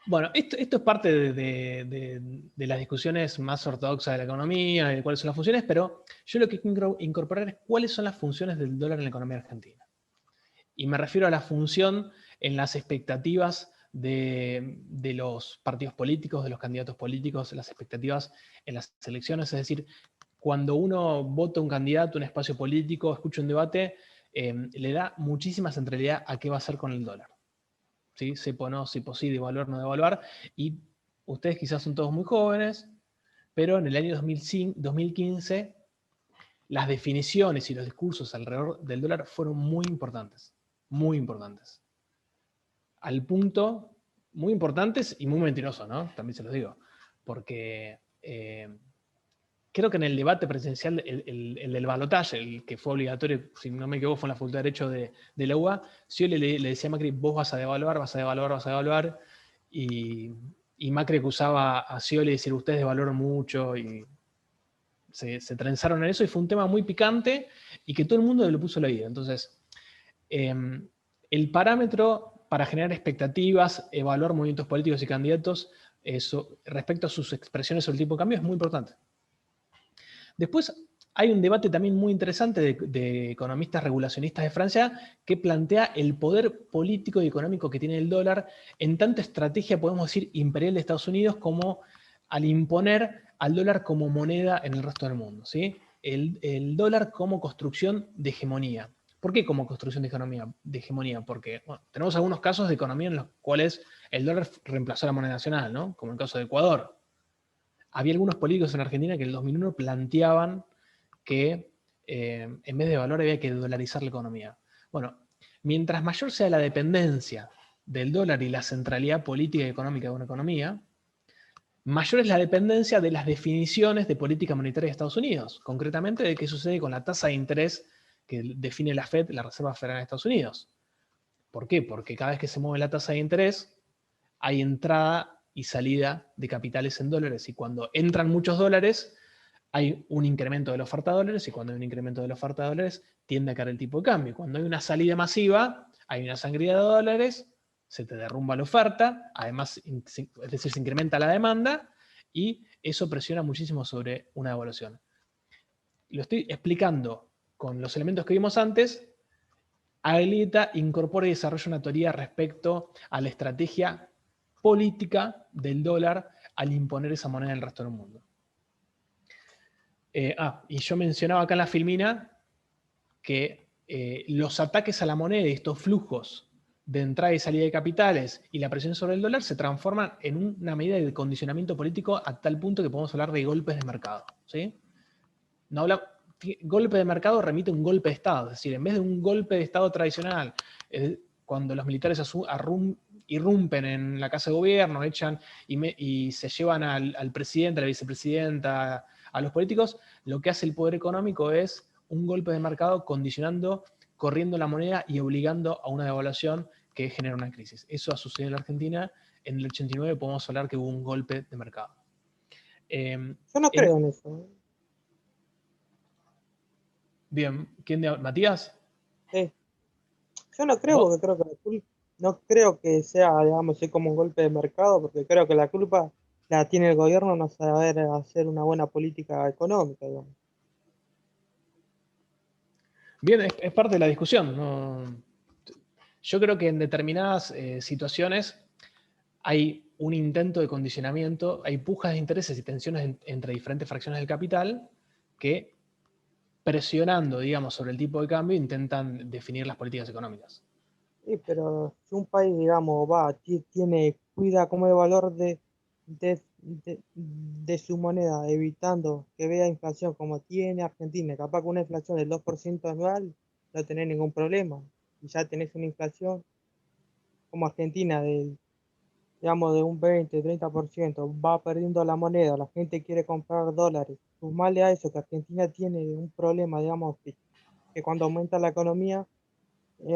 Bueno, esto es parte de las discusiones más ortodoxas de la economía, de cuáles son las funciones, pero yo lo que quiero incorporar es cuáles son las funciones del dólar en la economía argentina. Y me refiero a la función en las expectativas de los partidos políticos, de los candidatos políticos, las expectativas en las elecciones. Es decir, cuando uno vota un candidato, un espacio político, escucha un debate, le da muchísima centralidad a qué va a hacer con el dólar. ¿Sí? Cepo o no, cepo sí, devaluar, no devaluar. Y ustedes quizás son todos muy jóvenes, pero en el año 2015 las definiciones y los discursos alrededor del dólar fueron muy importantes. Muy importantes. al punto muy importantes y muy mentirosos, ¿no? También se los digo. Porque creo que en el debate presidencial, el del balotaje, el que fue obligatorio, si no me equivoco, fue en la Facultad de Derecho de la UBA, Scioli le decía a Macri, vos vas a devaluar, vas a devaluar, vas a devaluar, y Macri acusaba a Scioli de decir, ustedes devaluaron mucho, y se trenzaron en eso, y fue un tema muy picante, y que todo el mundo le puso la vida. Entonces, el parámetro para generar expectativas, evaluar movimientos políticos y candidatos, respecto a sus expresiones sobre el tipo de cambio, es muy importante. Después hay un debate también muy interesante de economistas regulacionistas de Francia que plantea el poder político y económico que tiene el dólar en tanta estrategia, podemos decir, imperial de Estados Unidos, como al imponer al dólar como moneda en el resto del mundo, ¿sí? El dólar como construcción de hegemonía. ¿Por qué como construcción de hegemonía? Porque bueno, tenemos algunos casos de economía en los cuales el dólar reemplazó a la moneda nacional, ¿no? Como el caso de Ecuador. Había algunos políticos en Argentina que en el 2001 planteaban que en vez de valor había que dolarizar la economía. Bueno, mientras mayor sea la dependencia del dólar y la centralidad política y económica de una economía, mayor es la dependencia de las definiciones de política monetaria de Estados Unidos, concretamente de qué sucede con la tasa de interés que define la Fed, la Reserva Federal de Estados Unidos. ¿Por qué? Porque cada vez que se mueve la tasa de interés, hay entrada y salida de capitales en dólares, y cuando entran muchos dólares, hay un incremento de la oferta de dólares, y cuando hay un incremento de la oferta de dólares, tiende a caer el tipo de cambio. Cuando hay una salida masiva, hay una sangría de dólares, se te derrumba la oferta, además, es decir, se incrementa la demanda, y eso presiona muchísimo sobre una devaluación. Lo estoy explicando con los elementos que vimos antes. Aguilita incorpora y desarrolla una teoría respecto a la estrategia política del dólar al imponer esa moneda en el resto del mundo. Y yo mencionaba acá en la filmina que los ataques a la moneda y estos flujos de entrada y salida de capitales y la presión sobre el dólar se transforman en una medida de condicionamiento político a tal punto que podemos hablar de golpes de mercado, ¿sí? No golpe de mercado remite a un golpe de Estado, es decir, en vez de un golpe de Estado tradicional, cuando los militares irrumpen en la casa de gobierno, echan y se llevan al presidente, a la vicepresidenta, a los políticos, lo que hace el poder económico es un golpe de mercado condicionando, corriendo la moneda y obligando a una devaluación que genera una crisis. Eso ha sucedido en la Argentina. En el 89 podemos hablar que hubo un golpe de mercado. Yo no creo en eso. Bien, ¿Matías? Sí. Yo no creo, ¿Vos? porque creo que no creo que sea, digamos, así como un golpe de mercado, porque creo que la culpa la tiene el gobierno no saber hacer una buena política económica, digamos. Bien, es parte de la discusión, ¿no? Yo creo que en determinadas situaciones hay un intento de condicionamiento, hay pujas de intereses y tensiones entre diferentes fracciones del capital que, presionando, digamos, sobre el tipo de cambio, intentan definir las políticas económicas. Sí, pero si un país, digamos, cuida como el valor de su moneda, evitando que vea inflación como tiene Argentina, capaz que una inflación del 2% anual, no tenés ningún problema. Y ya tenés una inflación como Argentina digamos, de un 20-30%, va perdiendo la moneda, la gente quiere comprar dólares. Sumarle a eso que Argentina tiene un problema, digamos, que cuando aumenta la economía,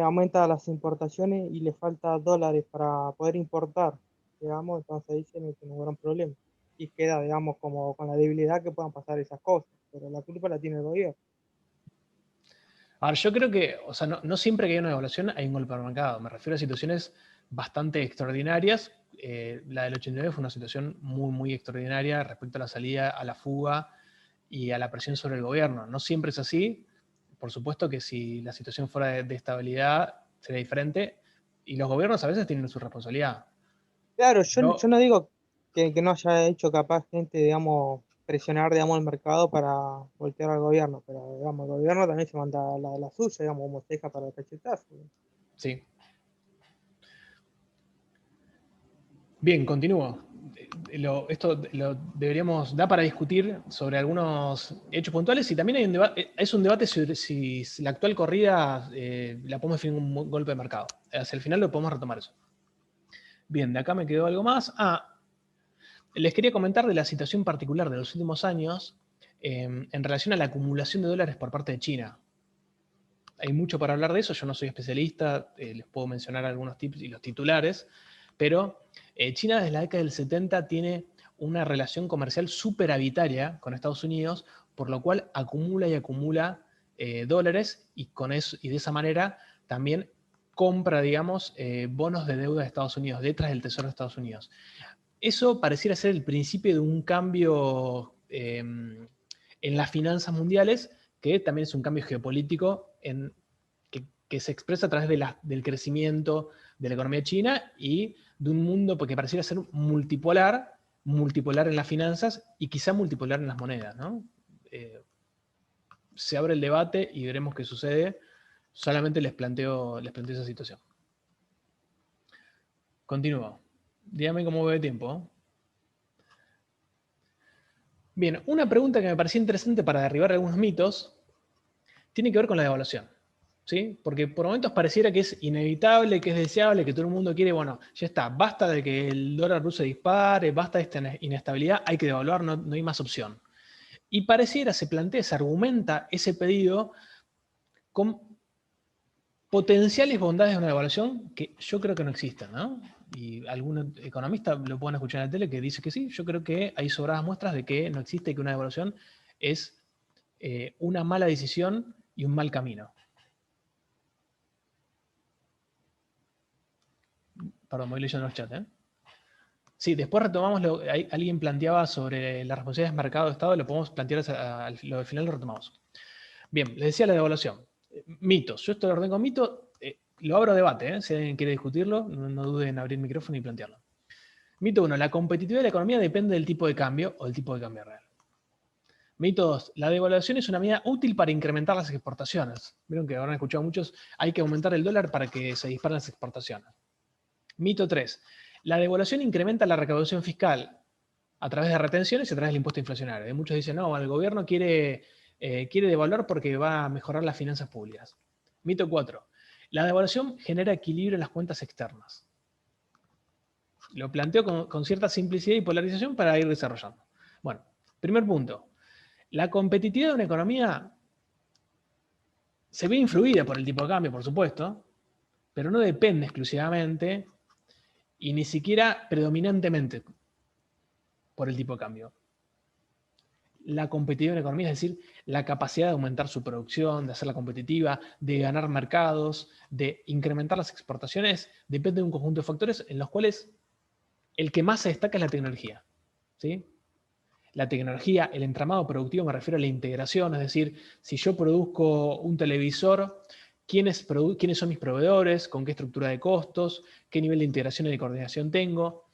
aumenta las importaciones y le falta dólares para poder importar, digamos, entonces ahí se mete un gran problema. Y queda, digamos, como con la debilidad que puedan pasar esas cosas, pero la culpa la tiene el gobierno. Ahora, yo creo que, o sea, no siempre que hay una devaluación hay un golpe de mercado. Me refiero a situaciones bastante extraordinarias. La del 89 fue una situación muy, muy extraordinaria respecto a la salida, a la fuga y a la presión sobre el gobierno. No siempre es así. Por supuesto que si la situación fuera de estabilidad sería diferente. Y los gobiernos a veces tienen su responsabilidad. Claro, yo no digo que no haya hecho capaz gente, digamos, presionar, digamos, el mercado para voltear al gobierno, pero, digamos, el gobierno también se manda la suya, digamos, como se deja para el cachetazo. Sí. Bien, continúo. Esto deberíamos dar para discutir sobre algunos hechos puntuales, y también hay es un debate sobre si la actual corrida la podemos definir como un golpe de mercado. Hacia el final lo podemos retomar eso. Bien, de acá me quedó algo más. Les quería comentar de la situación particular de los últimos años en relación a la acumulación de dólares por parte de China. Hay mucho para hablar de eso, yo no soy especialista, les puedo mencionar algunos tips y los titulares, pero China desde la década del 70 tiene una relación comercial superavitaria con Estados Unidos, por lo cual acumula y acumula dólares y, con eso, y de esa manera también compra, digamos, bonos de deuda de Estados Unidos, letras del Tesoro de Estados Unidos. Eso pareciera ser el principio de un cambio en las finanzas mundiales, que también es un cambio geopolítico que se expresa a través del crecimiento de la economía china y de un mundo que pareciera ser multipolar en las finanzas y quizá multipolar en las monedas, ¿no? Se abre el debate y veremos qué sucede. Solamente les planteo esa situación. Continúo. Dígame cómo ve de tiempo, ¿eh? Bien, una pregunta que me pareció interesante para derribar algunos mitos tiene que ver con la devaluación, ¿sí? Porque por momentos pareciera que es inevitable, que es deseable, que todo el mundo quiere, bueno, ya está, basta de que el dólar ruso dispare, basta de esta inestabilidad, hay que devaluar, no hay más opción. Y pareciera, se plantea, se argumenta ese pedido con potenciales bondades de una devaluación que yo creo que no existen, ¿no? Y algún economista lo pueden escuchar en la tele que dice que sí. Yo creo que hay sobradas muestras de que no existe, que una devaluación es una mala decisión y un mal camino. Perdón, voy leyendo los chats, ¿eh? Sí, después retomamos alguien planteaba sobre las responsabilidades de mercado de Estado, lo podemos plantear al final, lo retomamos. Bien, les decía la devaluación. Mitos. Yo esto lo ordengo mito. Lo abro a debate, ¿eh? Si alguien quiere discutirlo, no duden en abrir el micrófono y plantearlo. Mito 1. La competitividad de la economía depende del tipo de cambio o del tipo de cambio real. Mito 2. La devaluación es una medida útil para incrementar las exportaciones. Vieron que habrán escuchado muchos, hay que aumentar el dólar para que se disparen las exportaciones. Mito 3. La devaluación incrementa la recaudación fiscal a través de retenciones y a través del impuesto inflacionario. Muchos dicen, no, el gobierno quiere devaluar porque va a mejorar las finanzas públicas. Mito 4. La devaluación genera equilibrio en las cuentas externas. Lo planteo con cierta simplicidad y polarización para ir desarrollando. Bueno, primer punto. La competitividad de una economía se ve influida por el tipo de cambio, por supuesto, pero no depende exclusivamente y ni siquiera predominantemente por el tipo de cambio. La competitividad de una economía, es decir, la capacidad de aumentar su producción, de hacerla competitiva, de ganar mercados, de incrementar las exportaciones, depende de un conjunto de factores en los cuales el que más se destaca es la tecnología, ¿sí? La tecnología, el entramado productivo, me refiero a la integración, es decir, si yo produzco un televisor, ¿quiénes son mis proveedores? ¿Con qué estructura de costos? ¿Qué nivel de integración y de coordinación tengo?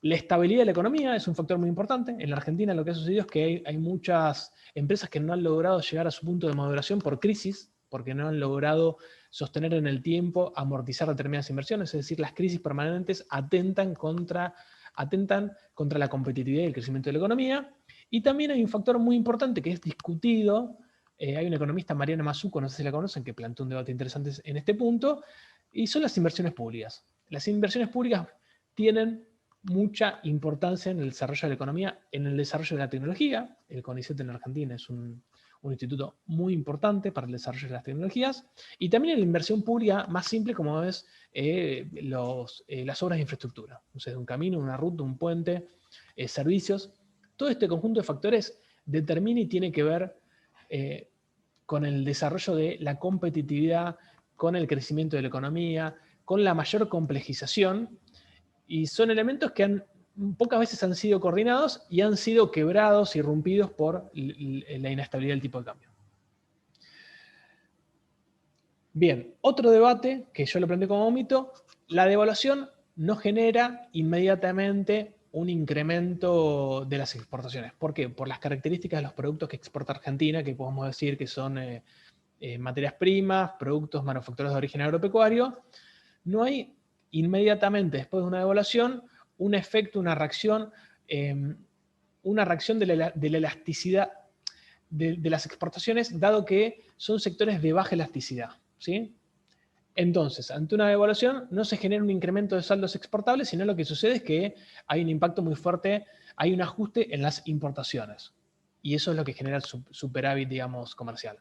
La estabilidad de la economía es un factor muy importante. En la Argentina lo que ha sucedido es que hay muchas empresas que no han logrado llegar a su punto de maduración por crisis, porque no han logrado sostener en el tiempo, amortizar determinadas inversiones. Es decir, las crisis permanentes atentan contra la competitividad y el crecimiento de la economía. Y también hay un factor muy importante que es discutido. Hay una economista, Mariana Mazzucco, no sé si la conocen, que planteó un debate interesante en este punto, y son las inversiones públicas. Las inversiones públicas tienen mucha importancia en el desarrollo de la economía, en el desarrollo de la tecnología. El CONICET en Argentina es un instituto muy importante para el desarrollo de las tecnologías, y también en la inversión pública más simple como es las obras de infraestructura. O sea, un camino, una ruta, un puente, servicios. Todo este conjunto de factores determina y tiene que ver con el desarrollo de la competitividad, con el crecimiento de la economía, con la mayor complejización, y son elementos que pocas veces han sido coordinados y han sido quebrados y rompidos por la inestabilidad del tipo de cambio. Bien, otro debate que yo lo planteé como mito: la devaluación no genera inmediatamente un incremento de las exportaciones. ¿Por qué? Por las características de los productos que exporta Argentina, que podemos decir que son materias primas, productos manufacturados de origen agropecuario. No hay inmediatamente después de una devaluación un efecto, una reacción de la elasticidad de las exportaciones, dado que son sectores de baja elasticidad, ¿sí? Entonces, ante una devaluación no se genera un incremento de saldos exportables, sino lo que sucede es que hay un impacto muy fuerte, hay un ajuste en las importaciones. Y eso es lo que genera el superávit, digamos, comercial.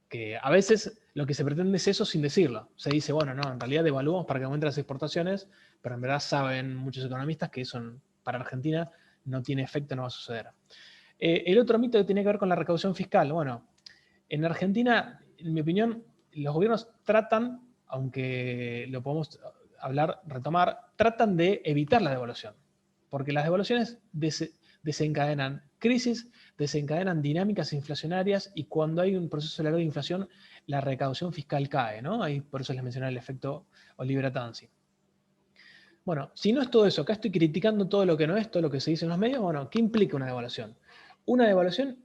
Que a veces lo que se pretende es eso sin decirlo. Se dice, bueno, no, en realidad devaluamos para que aumenten las exportaciones, pero en verdad saben muchos economistas que eso para Argentina no tiene efecto, no va a suceder. El otro mito que tiene que ver con la recaudación fiscal. Bueno, en Argentina, en mi opinión, los gobiernos tratan, aunque lo podemos hablar, retomar, tratan de evitar la devaluación. Porque las devaluaciones desencadenan crisis, desencadenan dinámicas inflacionarias y cuando hay un proceso largo de inflación, la recaudación fiscal cae, ¿no? Ahí por eso les mencioné el efecto Oliveira Tanzi. Bueno, si no es todo eso, acá estoy criticando todo lo que no es, todo lo que se dice en los medios, bueno, ¿qué implica una devaluación? Una devaluación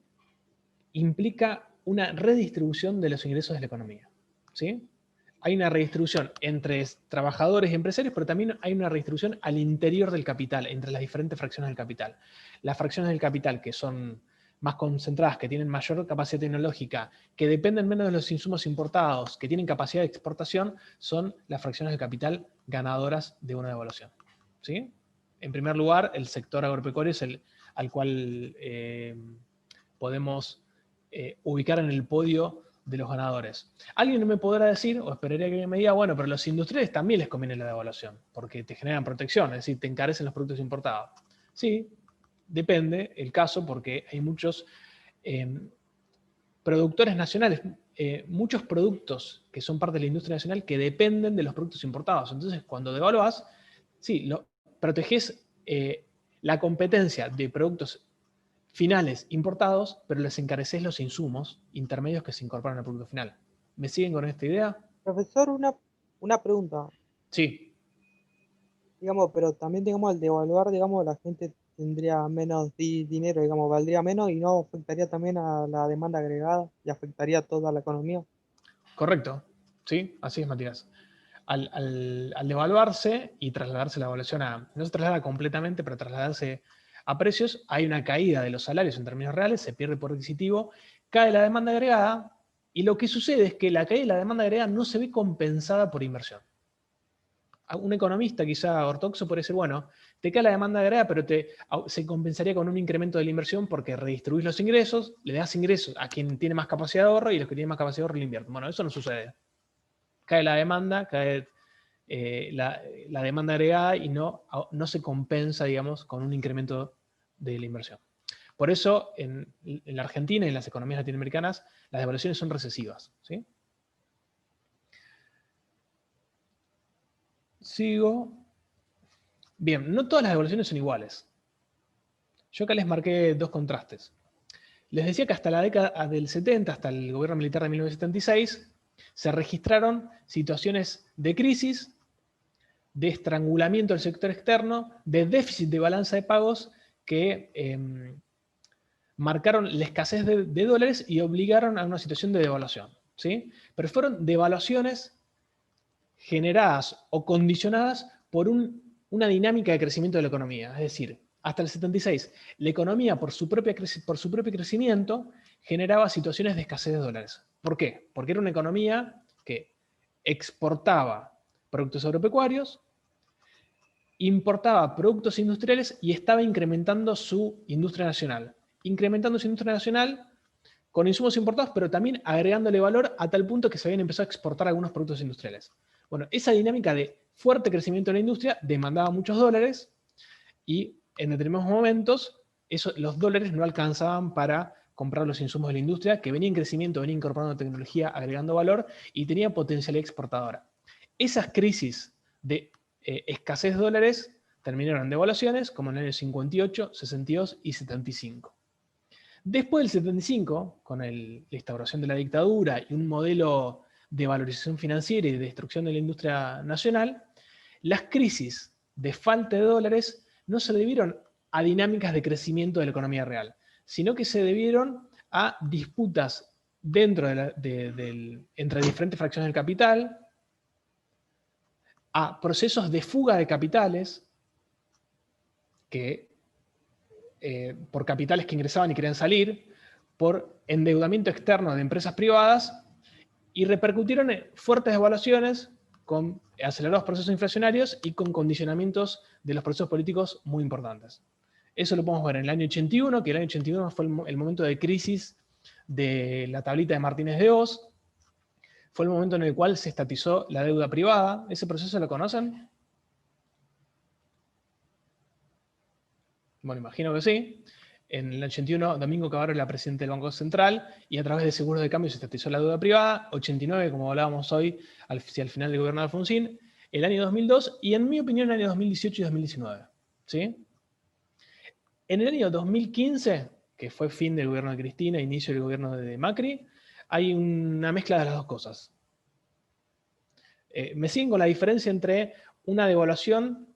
implica una redistribución de los ingresos de la economía, ¿sí? Hay una redistribución entre trabajadores y empresarios, pero también hay una redistribución al interior del capital, entre las diferentes fracciones del capital. Las fracciones del capital que son más concentradas, que tienen mayor capacidad tecnológica, que dependen menos de los insumos importados, que tienen capacidad de exportación, son las fracciones del capital ganadoras de una devaluación, ¿sí? En primer lugar, el sector agropecuario es el al cual podemos ubicar en el podio de los ganadores. Alguien me podrá decir, o esperaría que alguien me diga, bueno, pero a los industriales también les conviene la devaluación, porque te generan protección, es decir, te encarecen los productos importados. Sí, depende el caso, porque hay muchos productores nacionales, muchos productos que son parte de la industria nacional que dependen de los productos importados. Entonces, cuando devaluás, sí, protegés la competencia de productos finales importados, pero les encareces los insumos intermedios que se incorporan al producto final. ¿Me siguen con esta idea? Profesor, una pregunta. Sí. Digamos, pero también, digamos, al devaluar, digamos, la gente tendría menos dinero, digamos, valdría menos y no afectaría también a la demanda agregada y afectaría a toda la economía. Correcto. Sí, así es, Matías. Al devaluarse y trasladarse la evaluación no se traslada completamente, pero trasladarse a precios, hay una caída de los salarios en términos reales, se pierde por adquisitivo, cae la demanda agregada, y lo que sucede es que la caída de la demanda agregada no se ve compensada por inversión. Un economista quizá ortodoxo puede decir, bueno, te cae la demanda agregada, pero se compensaría con un incremento de la inversión porque redistribuís los ingresos, le das ingresos a quien tiene más capacidad de ahorro y los que tienen más capacidad de ahorro le invierten. Bueno, eso no sucede. Cae la demanda, cae la demanda agregada y no se compensa, digamos, con un incremento de la inversión. Por eso, en la Argentina y en las economías latinoamericanas, las devaluaciones son recesivas, ¿sí? Sigo. Bien, no todas las devaluaciones son iguales. Yo acá les marqué dos contrastes. Les decía que hasta la década del 70, hasta el gobierno militar de 1976, se registraron situaciones de crisis, de estrangulamiento del sector externo, de déficit de balanza de pagos que marcaron la escasez de dólares y obligaron a una situación de devaluación, ¿sí? Pero fueron devaluaciones generadas o condicionadas por una dinámica de crecimiento de la economía. Es decir, hasta el 76, la economía por su propio crecimiento generaba situaciones de escasez de dólares. ¿Por qué? Porque era una economía que exportaba productos agropecuarios, importaba productos industriales y estaba incrementando su industria nacional. Incrementando su industria nacional con insumos importados, pero también agregándole valor a tal punto que se habían empezado a exportar algunos productos industriales. Bueno, esa dinámica de fuerte crecimiento de la industria demandaba muchos dólares y en determinados momentos los dólares no alcanzaban para comprar los insumos de la industria que venía en crecimiento, venía incorporando tecnología, agregando valor y tenía potencialidad exportadora. Esas crisis de escasez de dólares terminaron en devaluaciones como en el año 58, 62 y 75. Después del 75, con la instauración de la dictadura y un modelo de valorización financiera y de destrucción de la industria nacional, las crisis de falta de dólares no se debieron a dinámicas de crecimiento de la economía real, sino que se debieron a disputas dentro entre diferentes fracciones del capital, a procesos de fuga de capitales, por capitales que ingresaban y querían salir, por endeudamiento externo de empresas privadas y repercutieron en fuertes devaluaciones con acelerados procesos inflacionarios y con condicionamientos de los procesos políticos muy importantes. Eso lo podemos ver en el año 81, que el año 81 fue el momento de crisis de la tablita de Martínez de Hoz. Fue el momento en el cual se estatizó la deuda privada. ¿Ese proceso lo conocen? Bueno, imagino que sí. En el 81, Domingo Cavallo era presidente del Banco Central y a través de seguros de cambio se estatizó la deuda privada. 89, como hablábamos hoy, hacia el final del gobierno de Alfonsín. El año 2002 y, en mi opinión, el año 2018 y 2019. ¿Sí? En el año 2015, que fue fin del gobierno de Cristina, inicio del gobierno de Macri, hay una mezcla de las dos cosas. Me siguen con la diferencia entre una devaluación,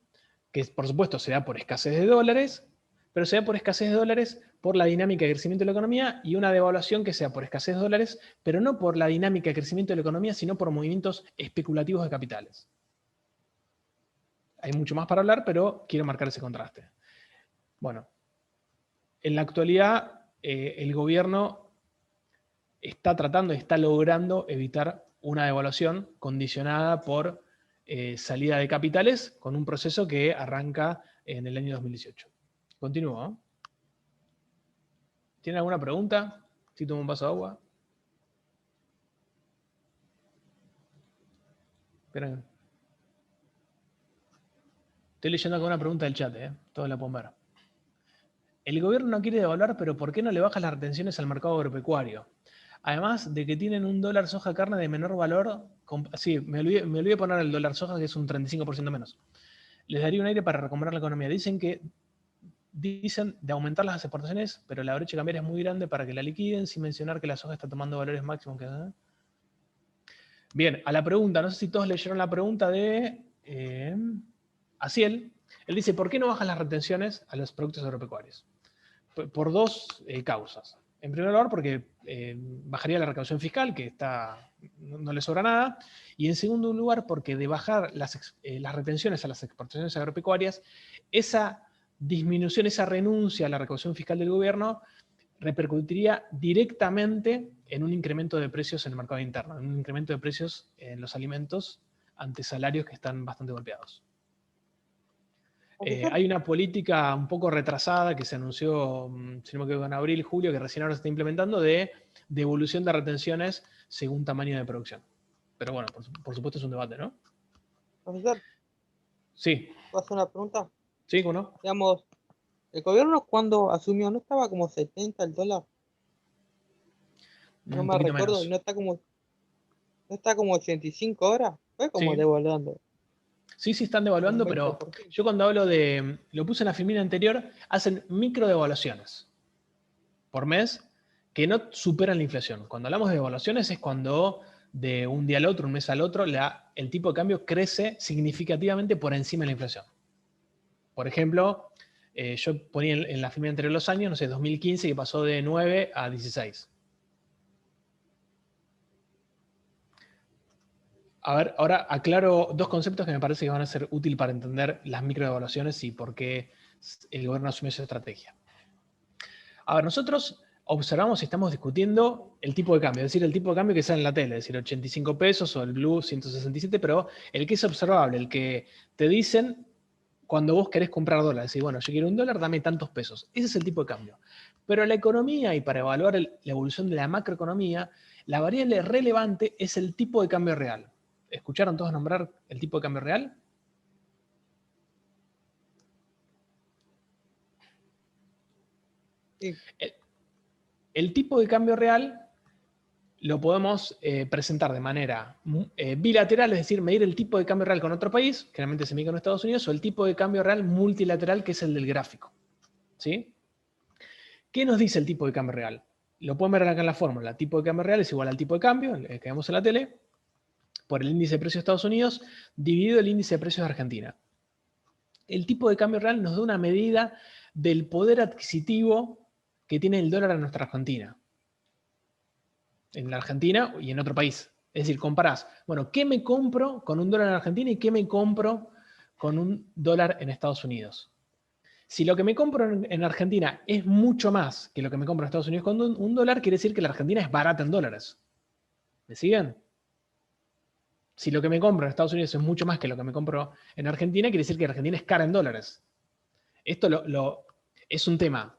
que por supuesto se da por escasez de dólares, pero se da por escasez de dólares por la dinámica de crecimiento de la economía, y una devaluación que sea por escasez de dólares, pero no por la dinámica de crecimiento de la economía, sino por movimientos especulativos de capitales. Hay mucho más para hablar, pero quiero marcar ese contraste. Bueno, en la actualidad el gobierno está tratando, está logrando evitar una devaluación condicionada por salida de capitales con un proceso que arranca en el año 2018. Continúo. ¿Tienen alguna pregunta? Si tomo un vaso de agua. Esperen. Estoy leyendo alguna pregunta del chat, todos la pueden ver. El gobierno no quiere devaluar, pero ¿por qué no le baja las retenciones al mercado agropecuario? Además de que tienen un dólar soja carne de menor valor. Sí, me olvidé poner el dólar soja, que es un 35% menos. Les daría un aire para recuperar la economía. Dicen de aumentar las exportaciones, pero la brecha cambiaria es muy grande para que la liquiden, sin mencionar que la soja está tomando valores máximos. Bien, a la pregunta, no sé si todos leyeron la pregunta de Asiel. Él dice, ¿por qué no bajan las retenciones a los productos agropecuarios? Por dos causas. En primer lugar, porque bajaría la recaudación fiscal, que no le sobra nada. Y en segundo lugar, porque de bajar las retenciones a las exportaciones agropecuarias, esa disminución, esa renuncia a la recaudación fiscal del gobierno repercutiría directamente en un incremento de precios en el mercado interno, en un incremento de precios en los alimentos ante salarios que están bastante golpeados. Hay una política un poco retrasada que se anunció, si no me equivoco, en abril, julio, que recién ahora se está implementando, de devolución de retenciones según tamaño de producción. Pero bueno, por supuesto es un debate, ¿no? Profesor, Sí. ¿puedo hacer una pregunta? Sí, ¿cómo no? Digamos, el gobierno cuando asumió, ¿no estaba como 70 el dólar? No Un me poquito recuerdo, menos. no está como 85 horas. Fue como Sí. devaluando. Sí, están devaluando, Un pero 20%. yo cuando hablo lo puse en la filmina anterior, hacen micro devaluaciones por mes que no superan la inflación. Cuando hablamos de devaluaciones es cuando de un día al otro, un mes al otro, el tipo de cambio crece significativamente por encima de la inflación. Por ejemplo, yo ponía en la filmina anterior los años, no sé, 2015, que pasó de 9 a 16. A ver, ahora aclaro dos conceptos que me parece que van a ser útiles para entender las microdevaluaciones y por qué el gobierno asumió esa estrategia. A ver, nosotros observamos y estamos discutiendo el tipo de cambio, es decir, el tipo de cambio que sale en la tele, es decir, 85 pesos o el blue 167, pero el que es observable, el que te dicen cuando vos querés comprar dólares. Decís, bueno, yo quiero $1, dame tantos pesos. Ese es el tipo de cambio. Pero la economía, y para evaluar la evolución de la macroeconomía, la variable relevante es el tipo de cambio real. ¿Escucharon todos nombrar el tipo de cambio real? Sí. El tipo de cambio real lo podemos presentar de manera bilateral, es decir, medir el tipo de cambio real con otro país, generalmente se mide con Estados Unidos, o el tipo de cambio real multilateral, que es el del gráfico. ¿Sí? ¿Qué nos dice el tipo de cambio real? Lo pueden ver acá en la fórmula. El tipo de cambio real es igual al tipo de cambio, que vemos en la tele, por el índice de precios de Estados Unidos, dividido el índice de precios de Argentina. El tipo de cambio real nos da una medida del poder adquisitivo que tiene el dólar en nuestra Argentina. En la Argentina y en otro país. Es decir, comparás, bueno, ¿qué me compro con un dólar en Argentina y qué me compro con un dólar en Estados Unidos? Si lo que me compro en Argentina es mucho más que lo que me compro en Estados Unidos con un dólar, quiere decir que la Argentina es barata en dólares. ¿Me siguen? si lo que me compro en Estados Unidos es mucho más que lo que me compro en Argentina, quiere decir que Argentina es cara en dólares. Esto es un tema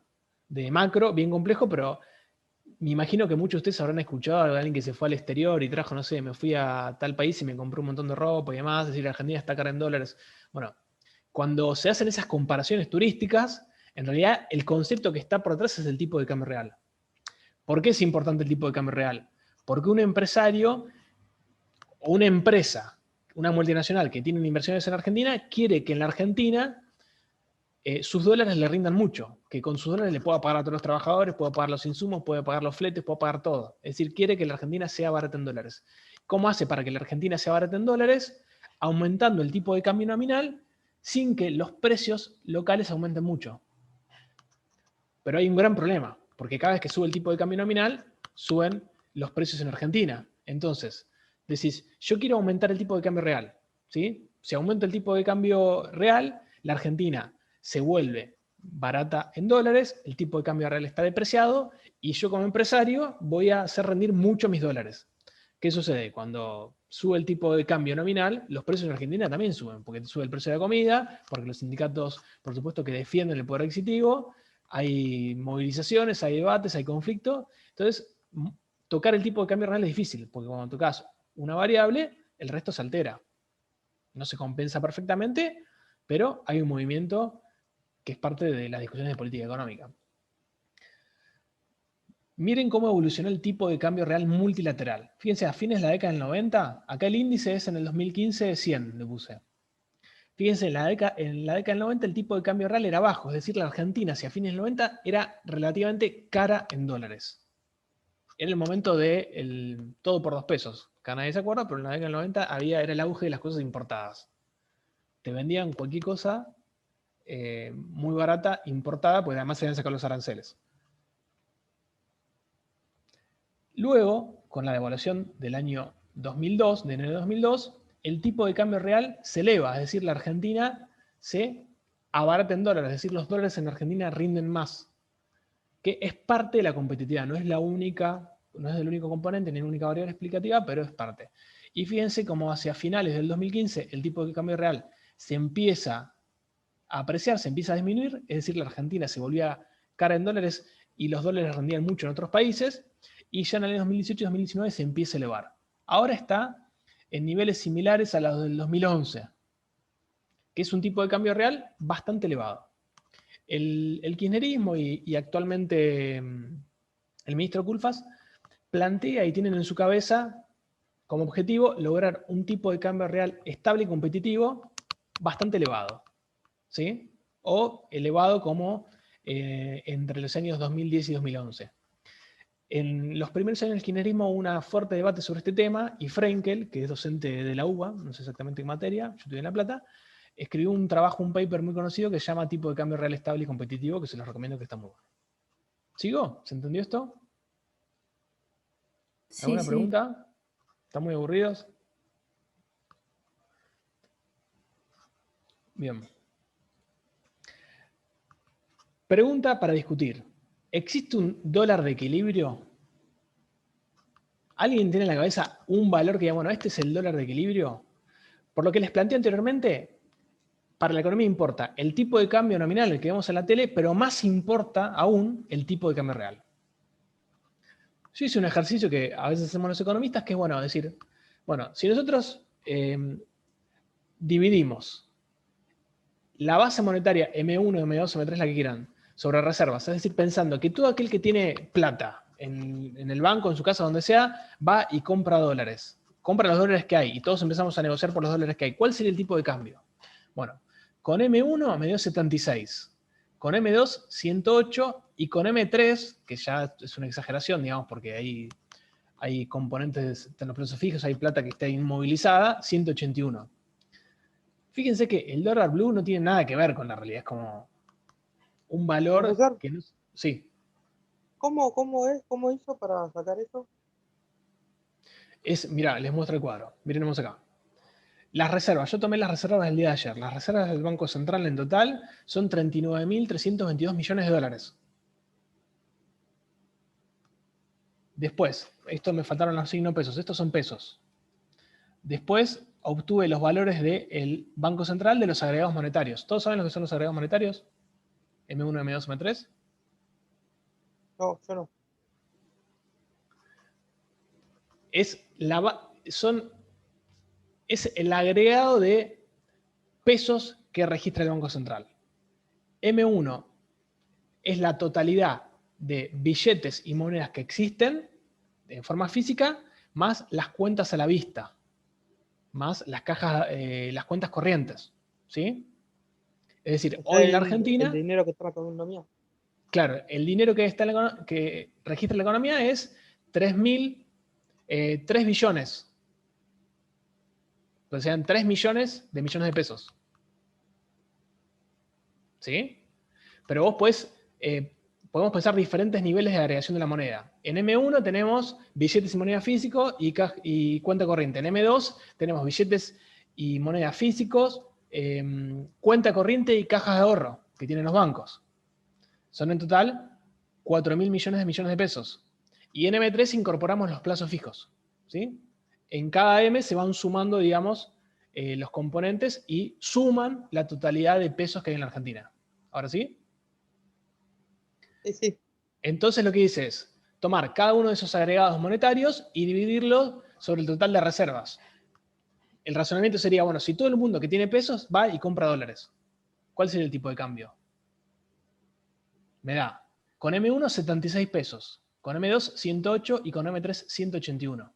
de macro bien complejo, pero me imagino que muchos de ustedes habrán escuchado de alguien que se fue al exterior y trajo, no sé, me fui a tal país y me compré un montón de ropa y demás, es decir, Argentina está cara en dólares. Bueno, cuando se hacen esas comparaciones turísticas, en realidad el concepto que está por detrás es el tipo de cambio real. ¿Por qué es importante el tipo de cambio real? Porque un empresario o una empresa, una multinacional que tiene inversiones en Argentina, quiere que en la Argentina sus dólares le rindan mucho, que con sus dólares le pueda pagar a todos los trabajadores, pueda pagar los insumos, pueda pagar los fletes, pueda pagar todo. Es decir, quiere que la Argentina sea barata en dólares. ¿Cómo hace para que la Argentina sea barata en dólares? Aumentando el tipo de cambio nominal sin que los precios locales aumenten mucho. Pero hay un gran problema, porque cada vez que sube el tipo de cambio nominal, suben los precios en Argentina. Entonces, decís, yo quiero aumentar el tipo de cambio real. ¿Sí? Si aumenta el tipo de cambio real, la Argentina se vuelve barata en dólares, el tipo de cambio real está depreciado y yo como empresario voy a hacer rendir mucho mis dólares. ¿Qué sucede? Cuando sube el tipo de cambio nominal, los precios en Argentina también suben, porque sube el precio de la comida, porque los sindicatos, por supuesto, que defienden el poder adquisitivo, hay movilizaciones, hay debates, hay conflicto. Entonces, tocar el tipo de cambio real es difícil, porque cuando tocas una variable, el resto se altera. No se compensa perfectamente, pero hay un movimiento que es parte de las discusiones de política económica. Miren cómo evolucionó el tipo de cambio real multilateral. Fíjense, a fines de la década del 90, acá el índice es en el 2015 100, le puse. Fíjense, en la década del 90 el tipo de cambio real era bajo, es decir, la Argentina hacia fines del 90 era relativamente cara en dólares. Era el momento de todo por 2 pesos. Acá nadie se acuerda, pero en la década del 90 era el auge de las cosas importadas. Te vendían cualquier cosa muy barata, importada, porque además se habían sacado los aranceles. Luego, con la devaluación del año 2002, de enero de 2002, el tipo de cambio real se eleva, es decir, la Argentina se abarata en dólares, es decir, los dólares en Argentina rinden más, que es parte de la competitividad, no es el único componente ni la única variable explicativa, pero es parte. Y fíjense cómo hacia finales del 2015 el tipo de cambio real se empieza a apreciar, se empieza a disminuir, es decir, la Argentina se volvía cara en dólares y los dólares rendían mucho en otros países, y ya en el año 2018 y 2019 se empieza a elevar. Ahora está en niveles similares a los del 2011, que es un tipo de cambio real bastante elevado. El kirchnerismo y actualmente el ministro Culfas plantea y tienen en su cabeza como objetivo lograr un tipo de cambio real estable y competitivo bastante elevado. ¿Sí? O elevado como entre los años 2010 y 2011. En los primeros años del kirchnerismo hubo un fuerte debate sobre este tema y Frenkel, que es docente de la UBA, no sé exactamente qué materia, yo estoy en La Plata, escribió un trabajo, un paper muy conocido que se llama Tipo de cambio real estable y competitivo, que se los recomiendo, que está muy bueno. ¿Sigo? ¿Se entendió esto? ¿Alguna pregunta? ¿Están muy aburridos? Bien. Pregunta para discutir. ¿Existe un dólar de equilibrio? ¿Alguien tiene en la cabeza un valor que diga, bueno, este es el dólar de equilibrio? Por lo que les planteé anteriormente, para la economía importa el tipo de cambio nominal, el que vemos en la tele, pero más importa aún el tipo de cambio real. Yo hice un ejercicio que a veces hacemos los economistas, que es bueno decir, bueno, si nosotros dividimos la base monetaria M1, M2, M3, la que quieran, sobre reservas, es decir, pensando que todo aquel que tiene plata en el banco, en su casa, donde sea, va y compra dólares. Compra los dólares que hay y todos empezamos a negociar por los dólares que hay. ¿Cuál sería el tipo de cambio? Bueno, con M1 me dio 76, con M2 108 y con M3, que ya es una exageración, digamos, porque hay componentes en los plazos fijos, hay plata que está inmovilizada, 181. Fíjense que el dólar blue no tiene nada que ver con la realidad, es como un valor Profesor, que no... Sí, ¿cómo hizo para sacar eso? mirá, les muestro el cuadro, miremos acá. Las reservas, yo tomé las reservas del día de ayer. Las reservas del Banco Central en total son 39.322 millones de dólares. Después, esto me faltaron los signos pesos, estos son pesos. Después obtuve los valores del Banco Central de los agregados monetarios. ¿Todos saben lo que son los agregados monetarios? M1, M2, M3. No, yo no. Es el agregado de pesos que registra el Banco Central. M1 es la totalidad de billetes y monedas que existen en forma física, más las cuentas a la vista, más las cajas, las cuentas corrientes, ¿sí? Es decir, O sea, hoy en la el Argentina, dinero que está en la economía. claro, el dinero que registra la economía es 3 billones. O sea, 3 millones de pesos. ¿Sí? Pero vos podemos pensar diferentes niveles de agregación de la moneda. En M1 tenemos billetes y moneda físicos y cuenta corriente. En M2 tenemos billetes y moneda físicos, cuenta corriente y cajas de ahorro que tienen los bancos. Son en total 4.000 millones de pesos. Y en M3 incorporamos los plazos fijos, ¿sí? En cada M se van sumando, digamos, los componentes y suman la totalidad de pesos que hay en la Argentina. ¿Ahora sí? Sí, sí. Entonces lo que dice es tomar cada uno de esos agregados monetarios y dividirlo sobre el total de reservas. El razonamiento sería, bueno, si todo el mundo que tiene pesos va y compra dólares, ¿cuál sería el tipo de cambio? Me da con M1 76 pesos, con M2 108 y con M3 181.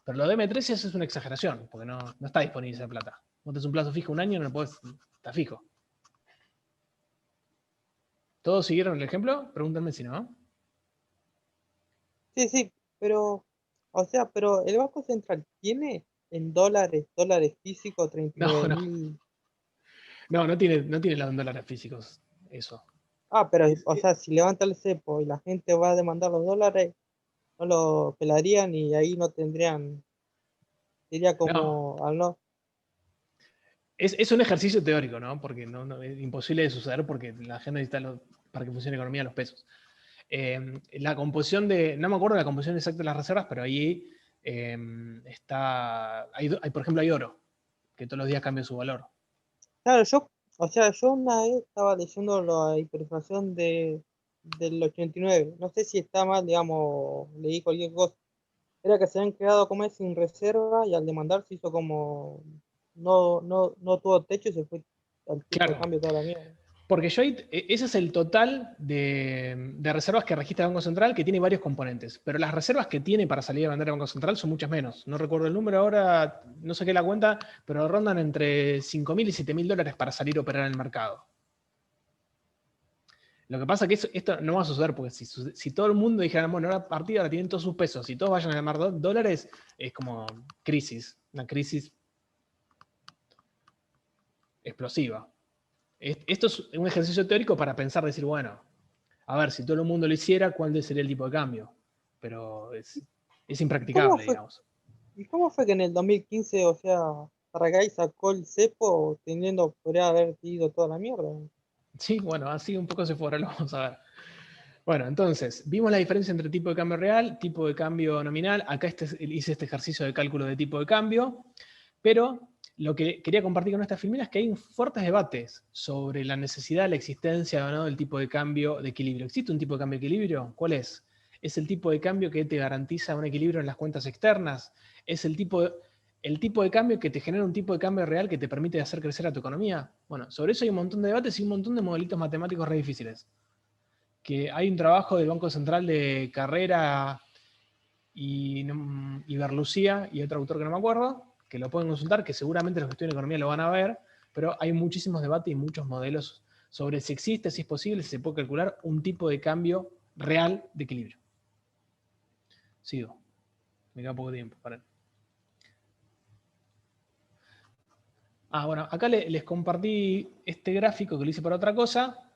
Pero lo de M3 sí es una exageración, porque no está disponible esa plata. Vos tenés un plazo fijo un año, no podés, está fijo. ¿Todos siguieron el ejemplo? Pregúntenme si no. Sí, sí, pero, o sea, pero el Banco Central tiene en dólares físicos No, 39.000. no tiene los dólares físicos, eso. Ah, pero, o sea, si levanta el cepo y la gente va a demandar los dólares, no lo pelarían y ahí no tendrían, sería No, como, al no, es un ejercicio teórico, ¿no? Porque es imposible de suceder porque la gente necesita para que funcione la economía los pesos. La composición no me acuerdo de la composición exacta de las reservas, pero ahí por ejemplo, hay oro, que todos los días cambia su valor. claro, o sea, yo una vez estaba leyendo la hiperinflación del 89, no sé si está mal, digamos, leí cualquier cosa, era que se habían quedado como es sin reserva y al demandar se hizo como, no tuvo techo y se fue al tipo de Claro, cambio toda la mierda. porque ese es el total de reservas que registra el Banco Central, que tiene varios componentes. Pero las reservas que tiene para salir a vender el Banco Central son muchas menos. No recuerdo el número ahora, no saqué la cuenta, pero rondan entre 5.000 y 7.000 dólares para salir a operar en el mercado. Lo que pasa es que esto no va a suceder, porque si todo el mundo dijera, bueno, ahora a partir de ahora tienen todos sus pesos y todos vayan a ganar dólares, es como una crisis explosiva. Esto es un ejercicio teórico para pensar, decir, bueno, a ver, si todo el mundo lo hiciera, ¿cuál sería el tipo de cambio? Pero es ¿Cómo impracticable, fue, digamos. y cómo fue que en el 2015, o sea, Paraguay sacó el cepo teniendo, podría haber ido toda la mierda? Sí, bueno, así un poco se fue, ahora lo vamos a ver. Bueno, entonces, vimos la diferencia entre tipo de cambio real, tipo de cambio nominal. Acá hice este ejercicio de cálculo de tipo de cambio, pero lo que quería compartir con esta filmina es que hay fuertes debates sobre la necesidad, la existencia o no del tipo de cambio de equilibrio. ¿Existe un tipo de cambio de equilibrio? ¿Cuál es? ¿Es el tipo de cambio que te garantiza un equilibrio en las cuentas externas? ¿Es el tipo de cambio que te genera un tipo de cambio real que te permite hacer crecer a tu economía? Bueno, sobre eso hay un montón de debates y un montón de modelitos matemáticos re difíciles. Que hay un trabajo del Banco Central de Carrera y Berlucía y otro autor que no me acuerdo, que lo pueden consultar, que seguramente los que estudian economía lo van a ver, pero hay muchísimos debates y muchos modelos sobre si existe, si es posible, si se puede calcular un tipo de cambio real de equilibrio. Sigo. Me queda poco tiempo. Para. Bueno, acá les compartí este gráfico que lo hice para otra cosa,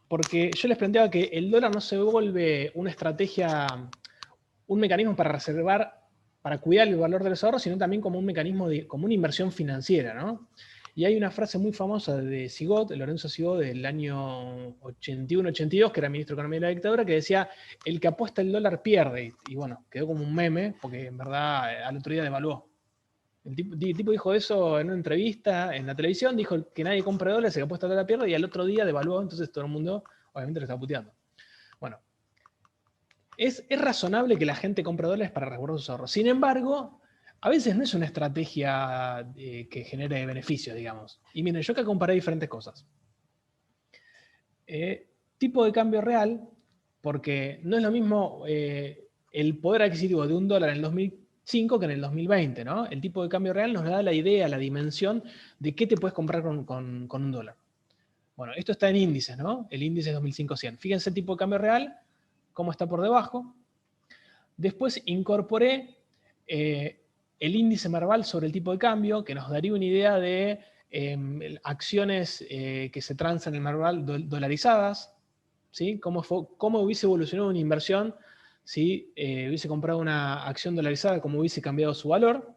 porque yo les planteaba que el dólar no se vuelve una estrategia, un mecanismo para reservar, para cuidar el valor de los ahorros, sino también como un mecanismo, como una inversión financiera, ¿no? Y hay una frase muy famosa de Sigot, Lorenzo Sigot, del año 81-82, que era ministro de Economía de la dictadura, que decía, el que apuesta el dólar pierde. Y bueno, quedó como un meme, porque en verdad al otro día devaluó. El tipo dijo eso en una entrevista en la televisión, dijo que nadie compra dólares, que apuesta toda la pierna, y al otro día devaluó, entonces todo el mundo obviamente lo está puteando. Bueno, es razonable que la gente compre dólares para resguardar sus ahorros. Sin embargo, a veces no es una estrategia que genere beneficios, digamos. Y miren, yo acá comparé diferentes cosas. Tipo de cambio real, porque no es lo mismo el poder adquisitivo de $1 en el 2005 que en el 2020, ¿no? El tipo de cambio real nos da la idea, la dimensión de qué te puedes comprar con $1. Bueno, esto está en índices, ¿no? El índice es 2500. Fíjense el tipo de cambio real, cómo está por debajo. Después incorporé el índice Merval sobre el tipo de cambio, que nos daría una idea de acciones que se transan en el Merval dolarizadas, ¿sí? Cómo hubiese evolucionado una inversión si hubiese comprado una acción dolarizada, cómo hubiese cambiado su valor.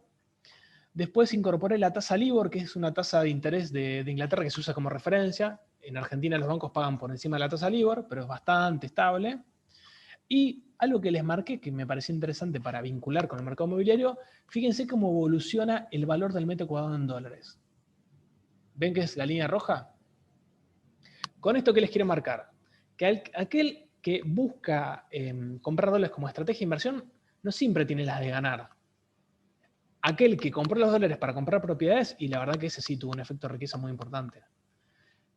Después incorporé la tasa LIBOR, que es una tasa de interés de Inglaterra que se usa como referencia. En Argentina los bancos pagan por encima de la tasa LIBOR, pero es bastante estable. Y algo que les marqué, que me pareció interesante para vincular con el mercado inmobiliario, fíjense cómo evoluciona el valor del metro cuadrado en dólares. ¿Ven que es la línea roja? Con esto, ¿qué les quiero marcar? Que aquel que busca comprar dólares como estrategia de inversión no siempre tiene las de ganar. Aquel que compró los dólares para comprar propiedades, y la verdad que ese sí tuvo un efecto de riqueza muy importante.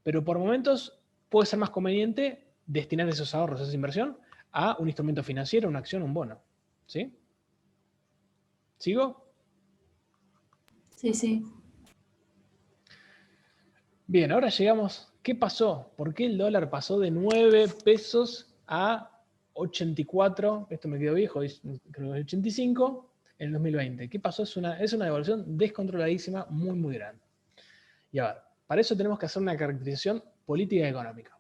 Pero por momentos puede ser más conveniente destinar esos ahorros, esa inversión, a un instrumento financiero, una acción, un bono. ¿Sí? ¿Sigo? Sí, sí. Bien, ahora llegamos. ¿Qué pasó? ¿Por qué el dólar pasó de 9 pesos a 84? Esto me quedó viejo, creo que es 85 en el 2020. ¿Qué pasó? Es una devaluación descontroladísima, muy, muy grande. Y a ver, para eso tenemos que hacer una caracterización política y económica.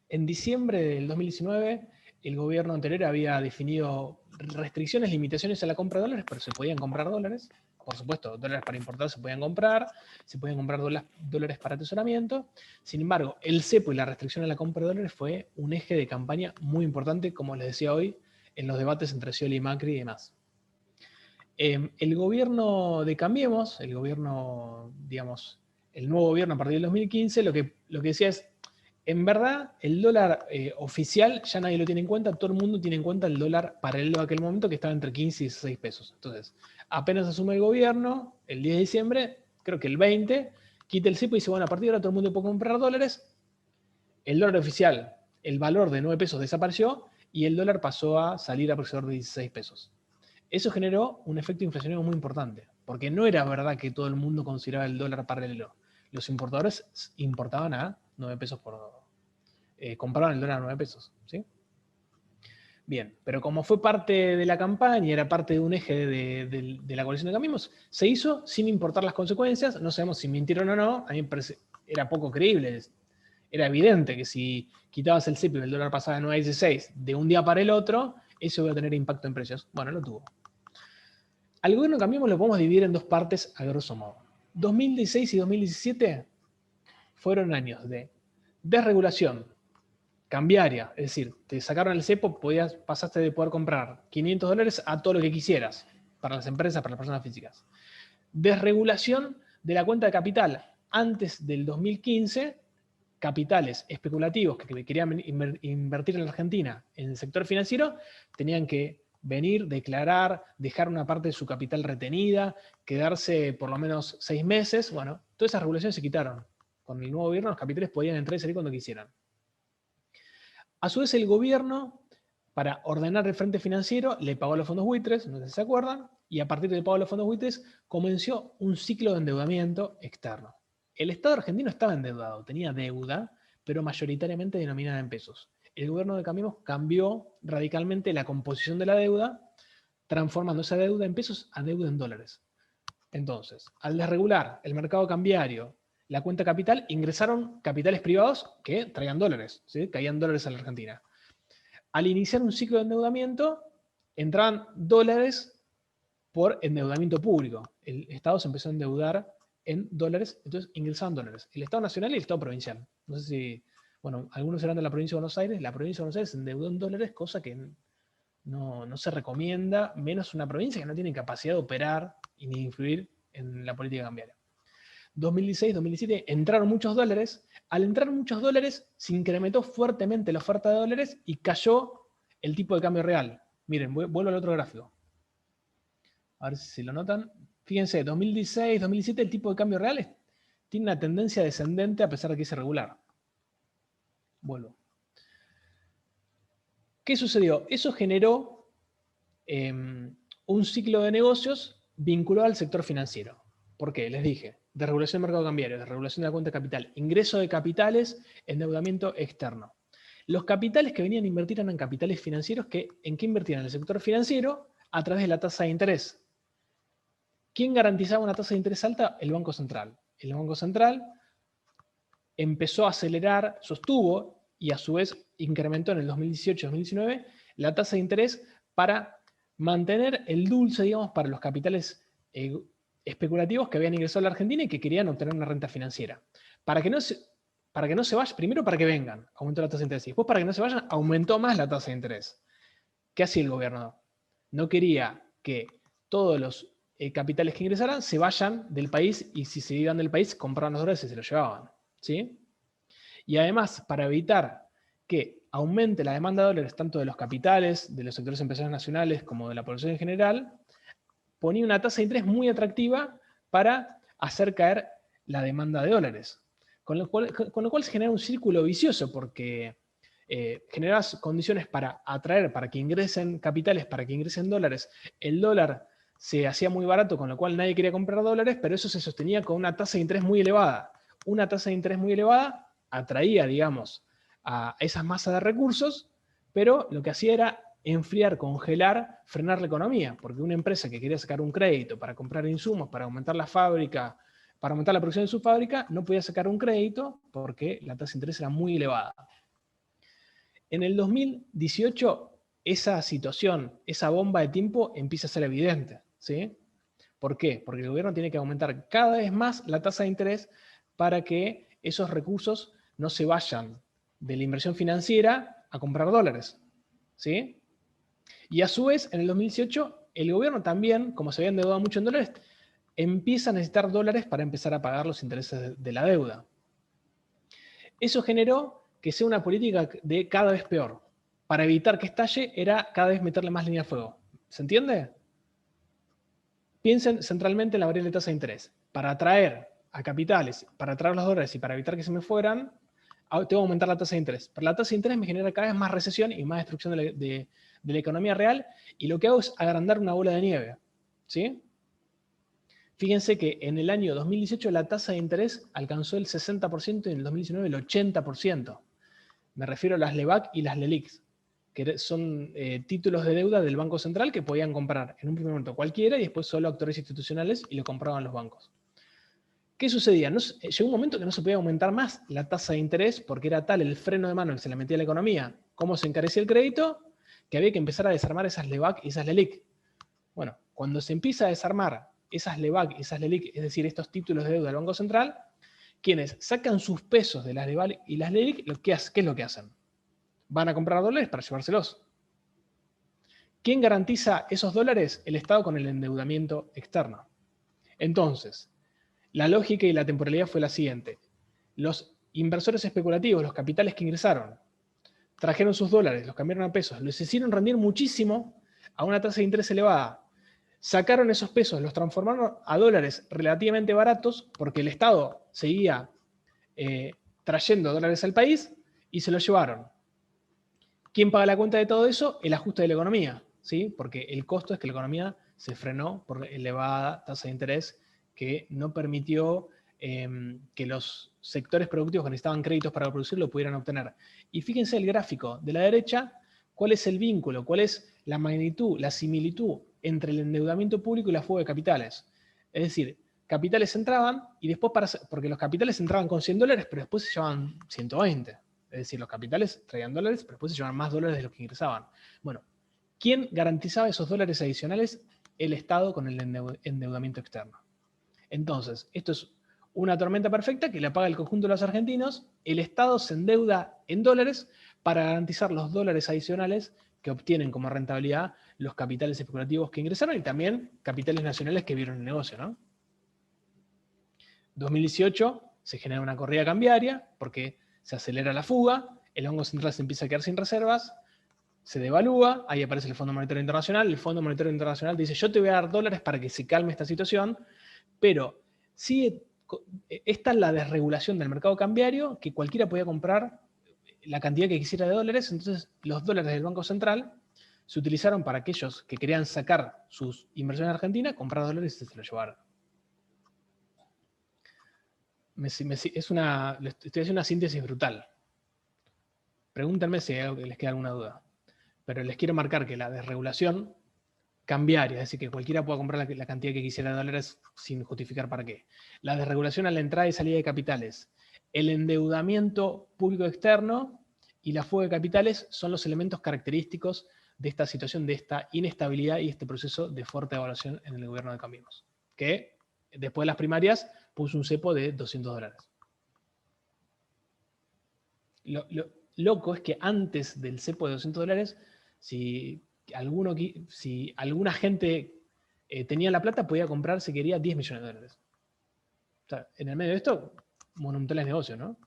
En diciembre del 2019, el gobierno anterior había definido restricciones, limitaciones a la compra de dólares, pero se podían comprar dólares. Por supuesto, dólares para importar se podían comprar dólares para atesoramiento. Sin embargo, el cepo y la restricción a la compra de dólares fue un eje de campaña muy importante, como les decía hoy, en los debates entre Scioli y Macri y demás. El gobierno de Cambiemos, el gobierno, digamos, el nuevo gobierno a partir del 2015, lo que decía es, en verdad, el dólar oficial ya nadie lo tiene en cuenta, todo el mundo tiene en cuenta el dólar paralelo a aquel momento que estaba entre 15 y 16 pesos. Entonces, apenas asume el gobierno, el 10 de diciembre, creo que el 20, quita el cepo y dice, bueno, a partir de ahora todo el mundo puede comprar dólares. El dólar oficial, el valor de 9 pesos desapareció y el dólar pasó a salir aproximadamente de 16 pesos. Eso generó un efecto inflacionario muy importante, porque no era verdad que todo el mundo consideraba el dólar paralelo. Los importadores importaban a 9 pesos compraban el dólar a 9 pesos. ¿Sí? Bien, pero como fue parte de la campaña, era parte de un eje de la coalición de Cambiemos, se hizo sin importar las consecuencias. No sabemos si mintieron o no. A mí me parece, era poco creíble. Era evidente que si quitabas el cepo y el dólar pasaba de 9 a 16 de un día para el otro, eso iba a tener impacto en precios. Bueno, lo tuvo. Al gobierno de Cambiemos lo podemos dividir en dos partes a grosso modo. 2016 y 2017 fueron años de desregulación cambiaria, es decir, te sacaron el cepo, pasaste de poder comprar $500 a todo lo que quisieras, para las empresas, para las personas físicas. Desregulación de la cuenta de capital. Antes del 2015, capitales especulativos que querían invertir en la Argentina en el sector financiero, tenían que venir, declarar, dejar una parte de su capital retenida, quedarse por lo menos 6 meses. Bueno, todas esas regulaciones se quitaron. Con el nuevo gobierno los capitales podían entrar y salir cuando quisieran. A su vez, el gobierno, para ordenar el frente financiero, le pagó a los fondos buitres, no sé si se acuerdan, y a partir del pago de los fondos buitres comenzó un ciclo de endeudamiento externo. El Estado argentino estaba endeudado, tenía deuda, pero mayoritariamente denominada en pesos. El gobierno de Cambiemos cambió radicalmente la composición de la deuda, transformando esa deuda en pesos a deuda en dólares. Entonces, al desregular el mercado cambiario, la cuenta capital, ingresaron capitales privados que traían dólares, ¿sí? Caían dólares a la Argentina. Al iniciar un ciclo de endeudamiento, entraban dólares por endeudamiento público. El Estado se empezó a endeudar en dólares, entonces ingresaban dólares. El Estado nacional y el Estado provincial. No sé si, bueno, algunos eran de la provincia de Buenos Aires, la provincia de Buenos Aires se endeudó en dólares, cosa que no se recomienda, menos una provincia que no tiene capacidad de operar y ni influir en la política cambiaria. 2016, 2017 entraron muchos dólares. Al entrar muchos dólares, se incrementó fuertemente la oferta de dólares y cayó el tipo de cambio real. Miren, vuelvo al otro gráfico. A ver si lo notan. Fíjense, 2016, 2017 el tipo de cambio real tiene una tendencia descendente a pesar de que es irregular. Vuelvo. ¿Qué sucedió? Eso generó un ciclo de negocios vinculado al sector financiero. ¿Por qué? Les dije, desregulación del mercado cambiario, desregulación de la cuenta de capital, ingreso de capitales, endeudamiento externo. Los capitales que venían a invertir eran capitales financieros ¿en qué invertían? En el sector financiero a través de la tasa de interés. ¿Quién garantizaba una tasa de interés alta? El Banco Central. El Banco Central empezó a acelerar, sostuvo y a su vez incrementó en el 2018-2019 la tasa de interés para mantener el dulce, digamos, para los capitales especulativos que habían ingresado a la Argentina y que querían obtener una renta financiera. Para que no se vayan, primero para que vengan, aumentó la tasa de interés, y después para que no se vayan, aumentó más la tasa de interés. ¿Qué hacía el gobierno? No quería que todos los capitales que ingresaran se vayan del país y si se iban del país compraban los dólares y se los llevaban. ¿Sí? Y además, para evitar que aumente la demanda de dólares tanto de los capitales, de los sectores empresariales nacionales como de la población en general, ponía una tasa de interés muy atractiva para hacer caer la demanda de dólares. Con lo cual se genera un círculo vicioso porque generas condiciones para atraer, para que ingresen capitales, para que ingresen dólares. El dólar se hacía muy barato, con lo cual nadie quería comprar dólares, pero eso se sostenía con una tasa de interés muy elevada. Una tasa de interés muy elevada atraía, digamos, a esas masas de recursos, pero lo que hacía era enfriar, congelar, frenar la economía, porque una empresa que quería sacar un crédito para comprar insumos, para aumentar la fábrica, para aumentar la producción de su fábrica, no podía sacar un crédito porque la tasa de interés era muy elevada. En el 2018, esa situación, esa bomba de tiempo empieza a ser evidente, ¿sí? ¿Por qué? Porque el gobierno tiene que aumentar cada vez más la tasa de interés para que esos recursos no se vayan de la inversión financiera a comprar dólares, ¿sí? Y a su vez, en el 2018, el gobierno también, como se había endeudado mucho en dólares, empieza a necesitar dólares para empezar a pagar los intereses de la deuda. Eso generó que sea una política de cada vez peor. Para evitar que estalle, era cada vez meterle más línea a fuego. ¿Se entiende? Piensen centralmente en la variable de tasa de interés. Para atraer a capitales, para atraer los dólares y para evitar que se me fueran, tengo que aumentar la tasa de interés. Pero la tasa de interés me genera cada vez más recesión y más destrucción de la economía real, y lo que hago es agrandar una bola de nieve. ¿Sí? Fíjense que en el año 2018 la tasa de interés alcanzó el 60% y en el 2019 el 80%. Me refiero a las LEBAC y las LELIQs, que son títulos de deuda del Banco Central que podían comprar en un primer momento cualquiera y después solo actores institucionales y lo compraban los bancos. ¿Qué sucedía? Llegó un momento que no se podía aumentar más la tasa de interés porque era tal el freno de mano que se le metía a la economía, cómo se encarecía el crédito, que había que empezar a desarmar esas LEBAC y esas LELIQ. Bueno, cuando se empieza a desarmar esas LEBAC y esas LELIQ, es decir, estos títulos de deuda del Banco Central, quienes sacan sus pesos de las LEBAC y las LELIQ, ¿qué es lo que hacen? Van a comprar dólares para llevárselos. ¿Quién garantiza esos dólares? El Estado con el endeudamiento externo. Entonces, la lógica y la temporalidad fue la siguiente. Los inversores especulativos, los capitales que ingresaron, trajeron sus dólares, los cambiaron a pesos, los hicieron rendir muchísimo a una tasa de interés elevada. Sacaron esos pesos, los transformaron a dólares relativamente baratos porque el Estado seguía trayendo dólares al país y se los llevaron. ¿Quién paga la cuenta de todo eso? El ajuste de la economía, ¿sí? Porque el costo es que la economía se frenó por elevada tasa de interés que no permitió que los sectores productivos que necesitaban créditos para producir lo pudieran obtener. Y fíjense el gráfico de la derecha, cuál es el vínculo, cuál es la magnitud, la similitud entre el endeudamiento público y la fuga de capitales. Es decir, capitales entraban y después, porque los capitales entraban con $100, pero después se llevaban 120. Es decir, los capitales traían dólares, pero después se llevaban más dólares de los que ingresaban. Bueno, ¿quién garantizaba esos dólares adicionales? El Estado con el endeudamiento externo. Entonces, esto es una tormenta perfecta que la paga el conjunto de los argentinos. El Estado se endeuda en dólares para garantizar los dólares adicionales que obtienen como rentabilidad los capitales especulativos que ingresaron y también capitales nacionales que vieron el negocio, ¿no? 2018 se genera una corrida cambiaria porque se acelera la fuga, el Banco Central se empieza a quedar sin reservas, se devalúa, ahí aparece el Fondo Monetario Internacional, el Fondo Monetario Internacional dice, yo te voy a dar dólares para que se calme esta situación, pero sigue, esta es la desregulación del mercado cambiario, que cualquiera podía comprar la cantidad que quisiera de dólares, entonces los dólares del Banco Central se utilizaron para aquellos que querían sacar sus inversiones en Argentina, comprar dólares y se los llevaron. Estoy haciendo una síntesis brutal. Pregúntenme si les queda alguna duda. Pero les quiero marcar que la desregulación cambiaria, es decir, que cualquiera pueda comprar la cantidad que quisiera de dólares sin justificar para qué. La desregulación a la entrada y salida de capitales, el endeudamiento público externo y la fuga de capitales son los elementos característicos de esta situación, de esta inestabilidad y este proceso de fuerte devaluación en el gobierno de Cambiemos, que después de las primarias puso un cepo de $200. Lo loco es que antes del cepo de $200, si alguna gente tenía la plata, podía comprar, si quería, $10 millones. O sea, en el medio de esto, monumentales negocios, ¿no?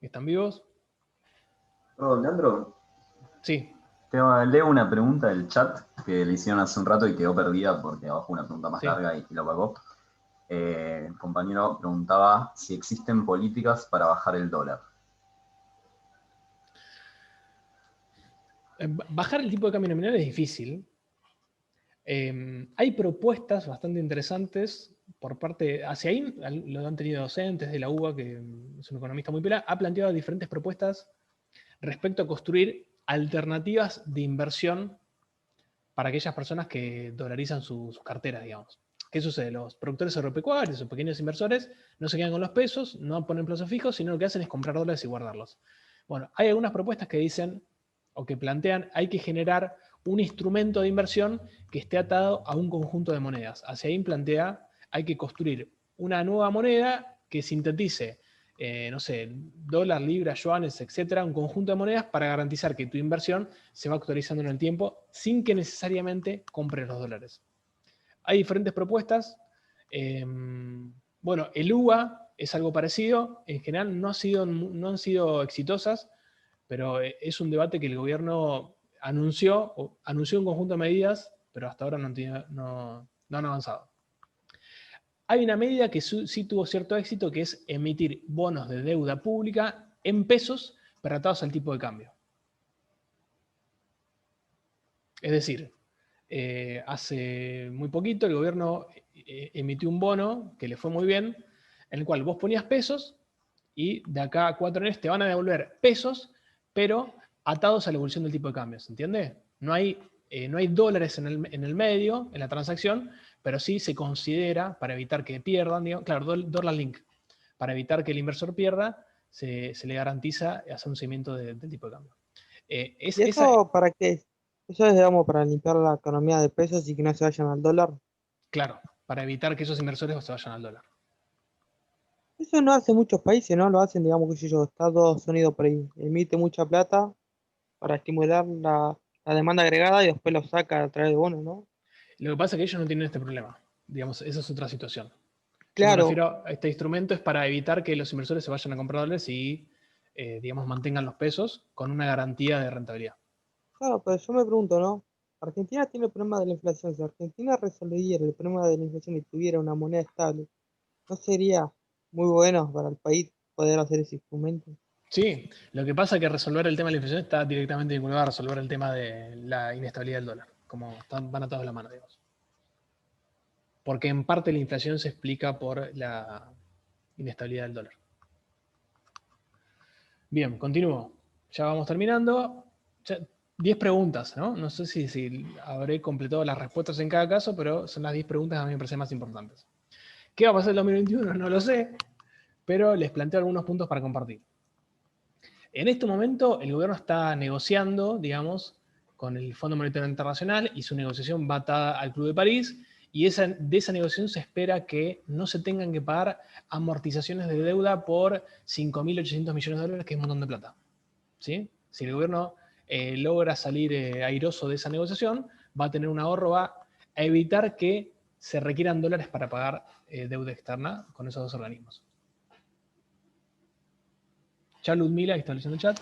¿Están vivos? Perdón, Leandro, Sí. leo una pregunta del chat que le hicieron hace un rato y quedó perdida porque abajo una pregunta más Sí. larga y lo apagó. El compañero preguntaba si existen políticas para bajar el dólar. Bajar el tipo de cambio nominal es difícil. Hay propuestas bastante interesantes por parte, hacia ahí lo han tenido docentes de la UBA, que es un economista muy pela, ha planteado diferentes propuestas respecto a construir alternativas de inversión para aquellas personas que dolarizan sus carteras, digamos. ¿Qué sucede? Los productores agropecuarios o pequeños inversores no se quedan con los pesos, no ponen plazos fijos, sino lo que hacen es comprar dólares y guardarlos. Bueno, hay algunas propuestas que dicen, o que plantean, hay que generar un instrumento de inversión que esté atado a un conjunto de monedas. Hacia ahí plantea, hay que construir una nueva moneda que sintetice, no sé, dólar, libra, yuanes, etcétera, un conjunto de monedas para garantizar que tu inversión se va actualizando en el tiempo sin que necesariamente compres los dólares. Hay diferentes propuestas. Bueno, el UVA es algo parecido. En general no han sido exitosas, pero es un debate que el gobierno anunció un conjunto de medidas, pero hasta ahora no han avanzado. Hay una medida que sí tuvo cierto éxito, que es emitir bonos de deuda pública en pesos, pero atados al tipo de cambio. Es decir, hace muy poquito el gobierno emitió un bono que le fue muy bien, en el cual vos ponías pesos y de acá a 4 años te van a devolver pesos, pero atados a la evolución del tipo de cambio, ¿se entiende? No hay dólares en el medio, en la transacción, pero sí se considera, para evitar que pierdan, digamos, claro, dólar link, para evitar que el inversor pierda, se le garantiza hacer un seguimiento del tipo de cambio. ¿Y eso para qué? Eso es, digamos, para limpiar la economía de pesos y que no se vayan al dólar. Claro, para evitar que esos inversores se vayan al dólar. Eso no hace muchos países, ¿no? Lo hacen, digamos, que yo, Estados Unidos por ahí, emite mucha plata para estimular la demanda agregada y después lo saca a través de bonos, ¿no? Lo que pasa es que ellos no tienen este problema. Digamos, esa es otra situación. Yo me Claro, refiero a este instrumento es para evitar que los inversores se vayan a comprar dólares y, digamos, mantengan los pesos con una garantía de rentabilidad. claro, pero yo me pregunto, ¿no? Argentina tiene el problema de la inflación. Si Argentina resolviera el problema de la inflación y tuviera una moneda estable, ¿no sería muy bueno para el país poder hacer ese instrumento? Sí, lo que pasa es que resolver el tema de la inflación está directamente vinculado a resolver el tema de la inestabilidad del dólar. Como van atados de la mano, digamos. Porque en parte la inflación se explica por la inestabilidad del dólar. Bien, continúo. Ya vamos terminando. 10 preguntas, ¿no? No sé si habré completado las respuestas en cada caso, pero son las 10 preguntas que a mí me parecen más importantes. ¿Qué va a pasar en el 2021? No lo sé, pero les planteo algunos puntos para compartir. En este momento, el gobierno está negociando, digamos, con el Fondo Monetario Internacional y su negociación va atada al Club de París Y de esa negociación se espera que no se tengan que pagar amortizaciones de deuda por 5.800 millones de dólares, que es un montón de plata. ¿Sí? Si el gobierno logra salir airoso de esa negociación, va a tener un ahorro, va a evitar que se requieran dólares para pagar deuda externa con esos dos organismos. Ya Ludmila, que está leyendo el chat.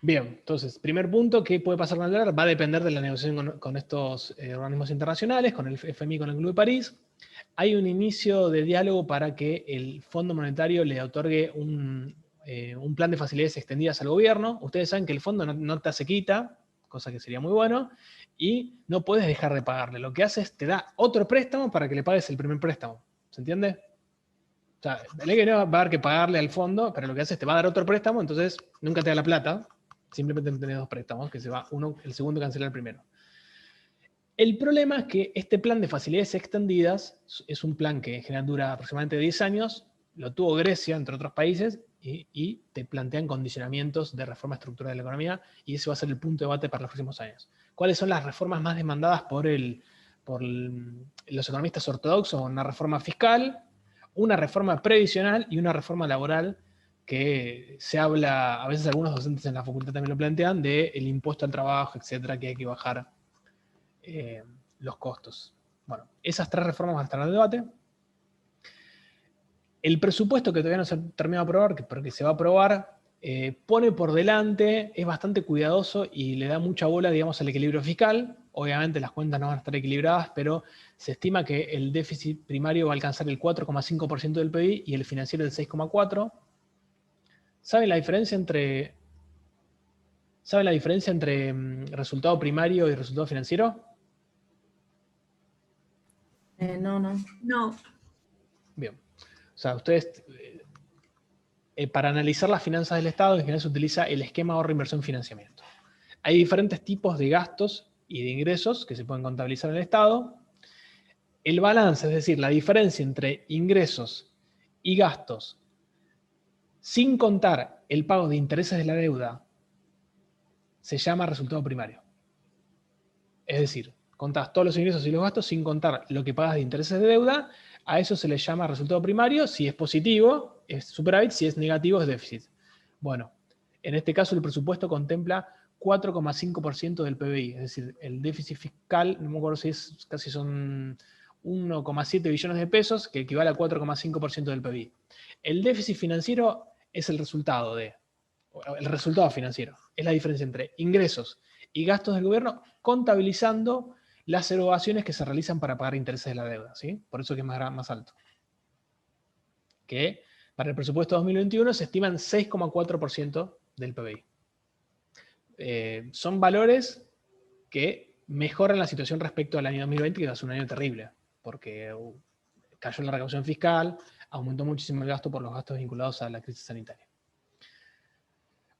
Bien, entonces, primer punto, ¿qué puede pasar con el dólar? Va a depender de la negociación con estos organismos internacionales, con el FMI, con el Club de París. Hay un inicio de diálogo para que el Fondo Monetario le otorgue un plan de facilidades extendidas al gobierno. Ustedes saben que el fondo no te hace quita, cosa que sería muy bueno, y no puedes dejar de pagarle. Lo que hace es te da otro préstamo para que le pagues el primer préstamo. ¿Se entiende? O sea, la ley que no va a haber que pagarle al fondo, pero lo que hace es te va a dar otro préstamo, entonces nunca te da la plata. Simplemente tenés dos préstamos, que se va uno, el segundo cancela el primero. El problema es que este plan de facilidades extendidas es un plan que en general dura aproximadamente 10 años, lo tuvo Grecia, entre otros países, y te plantean condicionamientos de reforma estructural de la economía, y ese va a ser el punto de debate para los próximos años. ¿Cuáles son las reformas más demandadas por los economistas ortodoxos? Una reforma fiscal, una reforma previsional y una reforma laboral, que se habla, a veces algunos docentes en la facultad también lo plantean, del impuesto al trabajo, etcétera, que hay que bajar los costos. Bueno, esas tres reformas van a estar en el debate. El presupuesto, que todavía no se ha terminado de aprobar, pero que se va a aprobar, pone por delante, es bastante cuidadoso y le da mucha bola, digamos, al equilibrio fiscal. Obviamente las cuentas no van a estar equilibradas, pero se estima que el déficit primario va a alcanzar el 4,5% del PIB y el financiero el 6,4%. ¿Saben la diferencia entre resultado primario y resultado financiero? No. Bien. O sea, ustedes, para analizar las finanzas del Estado, en general se utiliza el esquema ahorro, inversión, financiamiento. Hay diferentes tipos de gastos y de ingresos que se pueden contabilizar en el Estado. El balance, es decir, la diferencia entre ingresos y gastos, sin contar el pago de intereses de la deuda, se llama resultado primario. Es decir, contás todos los ingresos y los gastos sin contar lo que pagas de intereses de deuda. A eso se le llama resultado primario. Si es positivo, es superávit. Si es negativo, es déficit. Bueno, en este caso el presupuesto contempla 4,5% del PBI. Es decir, el déficit fiscal, no me acuerdo si es, casi son 1,7 billones de pesos, que equivale a 4,5% del PBI. El déficit financiero es el resultado financiero. Es la diferencia entre ingresos y gastos del gobierno, contabilizando las erogaciones que se realizan para pagar intereses de la deuda, ¿sí? Por eso que es más alto. Que para el presupuesto 2021 se estiman 6,4% del PBI. Son valores que mejoran la situación respecto al año 2020, que va a ser un año terrible, porque cayó la recaudación fiscal, aumentó muchísimo el gasto por los gastos vinculados a la crisis sanitaria.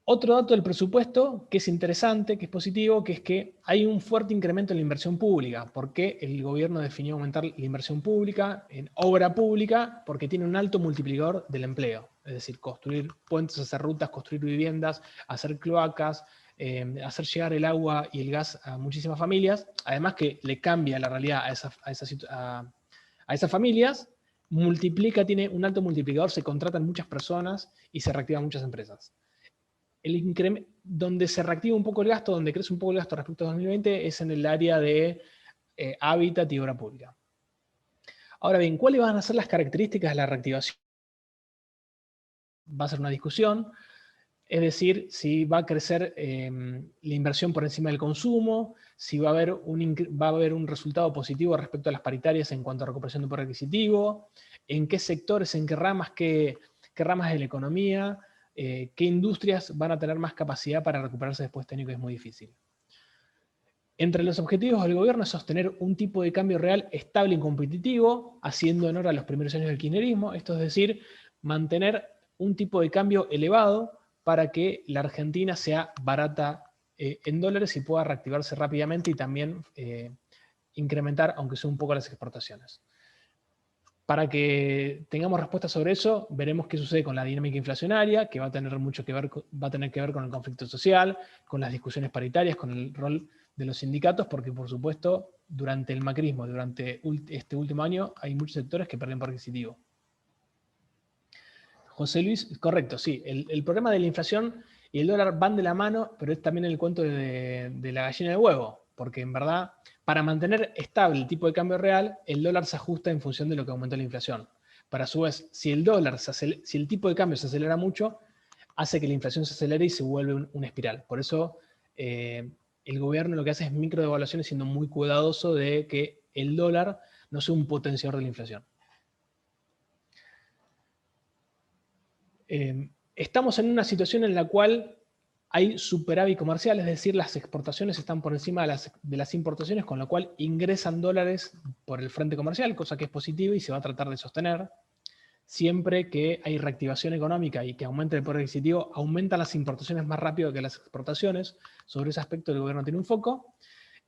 Otro dato del presupuesto que es interesante, que es positivo, que es que hay un fuerte incremento en la inversión pública. ¿Por qué el gobierno definió aumentar la inversión pública en obra pública? Porque tiene un alto multiplicador del empleo. Es decir, construir puentes, hacer rutas, construir viviendas, hacer cloacas, hacer llegar el agua y el gas a muchísimas familias. Además que le cambia la realidad a esas familias, tiene un alto multiplicador, se contratan muchas personas y se reactivan muchas empresas. Donde se reactiva un poco el gasto, donde crece un poco el gasto respecto a 2020, es en el área de hábitat y obra pública. Ahora bien, ¿cuáles van a ser las características de la reactivación? Va a ser una discusión, es decir, si va a crecer la inversión por encima del consumo, si va a haber un resultado positivo respecto a las paritarias en cuanto a recuperación de poder adquisitivo, en qué sectores, en qué ramas de la economía, qué industrias van a tener más capacidad para recuperarse después de este año, que es muy difícil. Entre los objetivos del gobierno es sostener un tipo de cambio real estable y competitivo, haciendo honor a los primeros años del kirchnerismo, esto es decir, mantener un tipo de cambio elevado para que la Argentina sea barata en dólares y pueda reactivarse rápidamente y también incrementar, aunque sea un poco, las exportaciones. Para que tengamos respuesta sobre eso, veremos qué sucede con la dinámica inflacionaria, que va a tener que ver con el conflicto social, con las discusiones paritarias, con el rol de los sindicatos, porque por supuesto, durante el macrismo, durante este último año, hay muchos sectores que pierden poder adquisitivo. José Luis, correcto, sí. El problema de la inflación y el dólar van de la mano, pero es también el cuento de la gallina del huevo, porque en verdad, para mantener estable el tipo de cambio real, el dólar se ajusta en función de lo que aumentó la inflación. Pero a su vez, si el tipo de cambio se acelera mucho, hace que la inflación se acelere y se vuelve una espiral. Por eso, el gobierno lo que hace es microdevaluaciones, siendo muy cuidadoso de que el dólar no sea un potenciador de la inflación. Estamos en una situación en la cual hay superávit comercial, es decir, las exportaciones están por encima de las importaciones, con lo cual ingresan dólares por el frente comercial, cosa que es positiva y se va a tratar de sostener. Siempre que hay reactivación económica y que aumente el poder adquisitivo, aumentan las importaciones más rápido que las exportaciones. Sobre ese aspecto el gobierno tiene un foco.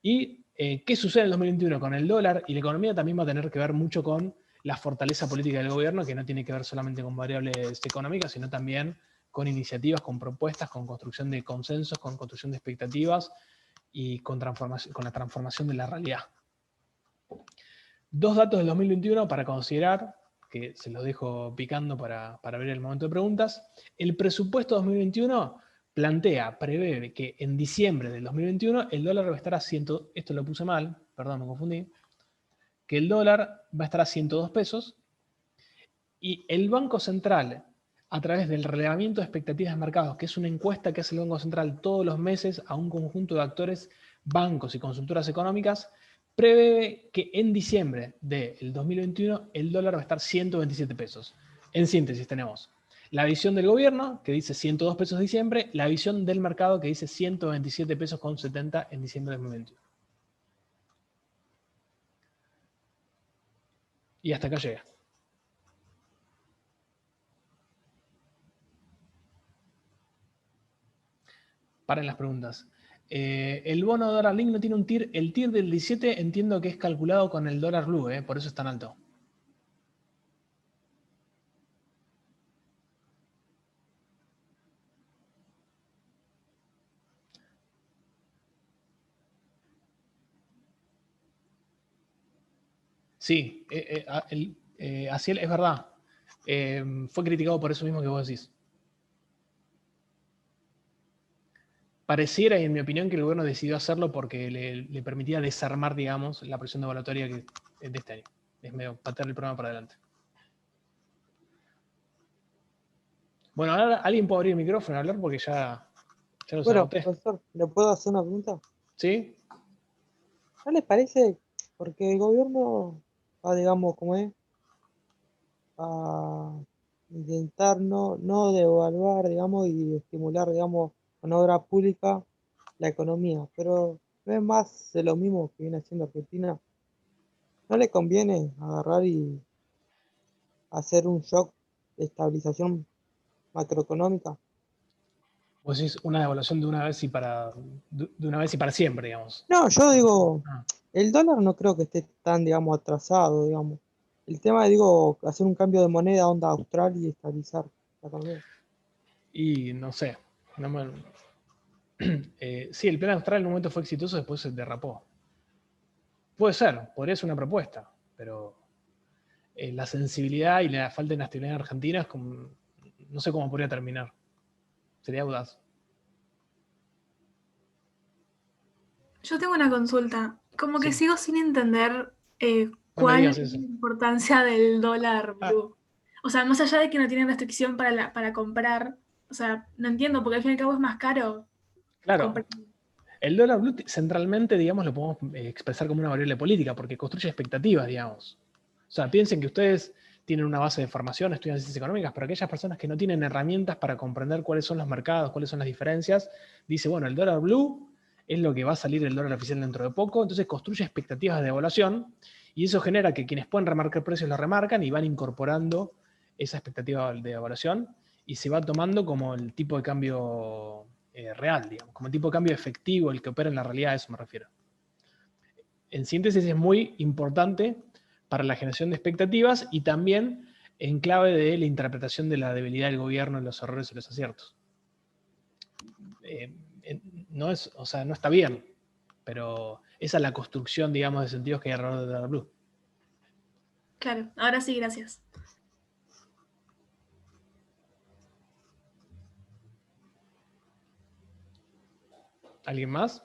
¿Y qué sucede en el 2021 con el dólar? Y la economía también va a tener que ver mucho con la fortaleza política del gobierno, que no tiene que ver solamente con variables económicas, sino también con iniciativas, con propuestas, con construcción de consensos, con construcción de expectativas y con la transformación de la realidad. Dos datos del 2021 para considerar, que se los dejo picando para ver el momento de preguntas. El presupuesto 2021 prevé que en diciembre del 2021 el dólar va a estar a esto lo puse mal, perdón, me confundí, que el dólar va a estar a 102 pesos y el Banco Central, a través del relevamiento de expectativas de mercados, que es una encuesta que hace el Banco Central todos los meses a un conjunto de actores, bancos y consultoras económicas, prevé que en diciembre del 2021 el dólar va a estar 127 pesos. En síntesis tenemos la visión del gobierno, que dice 102 pesos de diciembre, la visión del mercado, que dice 127 pesos con 70 en diciembre de 2021. Y hasta acá llega. Paren las preguntas. El bono dólar link no tiene un TIR. El TIR del 17 entiendo que es calculado con el dólar blue, por eso es tan alto. Sí, así es verdad. Fue criticado por eso mismo que vos decís. Pareciera, y en mi opinión, que el gobierno decidió hacerlo porque le permitía desarmar, digamos, la presión devaluatoria de este año. Es medio patear el programa para adelante. Bueno, ahora alguien puede abrir el micrófono y hablar porque ya los agoté. Profesor, ¿le puedo hacer una pregunta? ¿Sí? ¿No les parece? Porque el gobierno va, digamos, como es, a intentar no devaluar, digamos, y estimular, digamos, con obra pública la economía, pero no es más de lo mismo que viene haciendo Argentina. ¿No le conviene agarrar y hacer un shock de estabilización macroeconómica? Vos decís una devaluación de una vez y para siempre, digamos. No, yo digo, Ah. el dólar no creo que esté tan, digamos, atrasado, digamos. El tema, digo, hacer un cambio de moneda onda austral y estabilizar la economía. Y no sé. Sí, el plan austral en un momento fue exitoso, después se derrapó. Puede ser, podría ser una propuesta, pero la sensibilidad y la falta de inestabilidad en Argentina es como, no sé cómo podría terminar. Sería audaz. Yo tengo una consulta. Como que Sí. sigo sin entender No me cuál digas es eso. la importancia del dólar Ah. blue. O sea, más allá de que no tienen restricción para comprar, o sea, no entiendo, porque al fin y al cabo es más caro Claro. comprar. El dólar blue centralmente, digamos, lo podemos expresar como una variable política, porque construye expectativas, digamos. O sea, piensen que ustedes tienen una base de formación, estudian ciencias económicas, pero aquellas personas que no tienen herramientas para comprender cuáles son los mercados, cuáles son las diferencias, dice, bueno, el dólar blue es lo que va a salir el dólar oficial dentro de poco, entonces construye expectativas de devaluación, y eso genera que quienes pueden remarcar precios lo remarcan y van incorporando esa expectativa de devaluación, y se va tomando como el tipo de cambio real, digamos, como el tipo de cambio efectivo, el que opera en la realidad, a eso me refiero. En síntesis es muy importante para la generación de expectativas y también en clave de la interpretación de la debilidad del gobierno, los errores y los aciertos. No está bien. Pero esa es la construcción, digamos, de sentidos que hay alrededor de Data Blue. Claro, ahora sí, gracias. ¿Alguien más?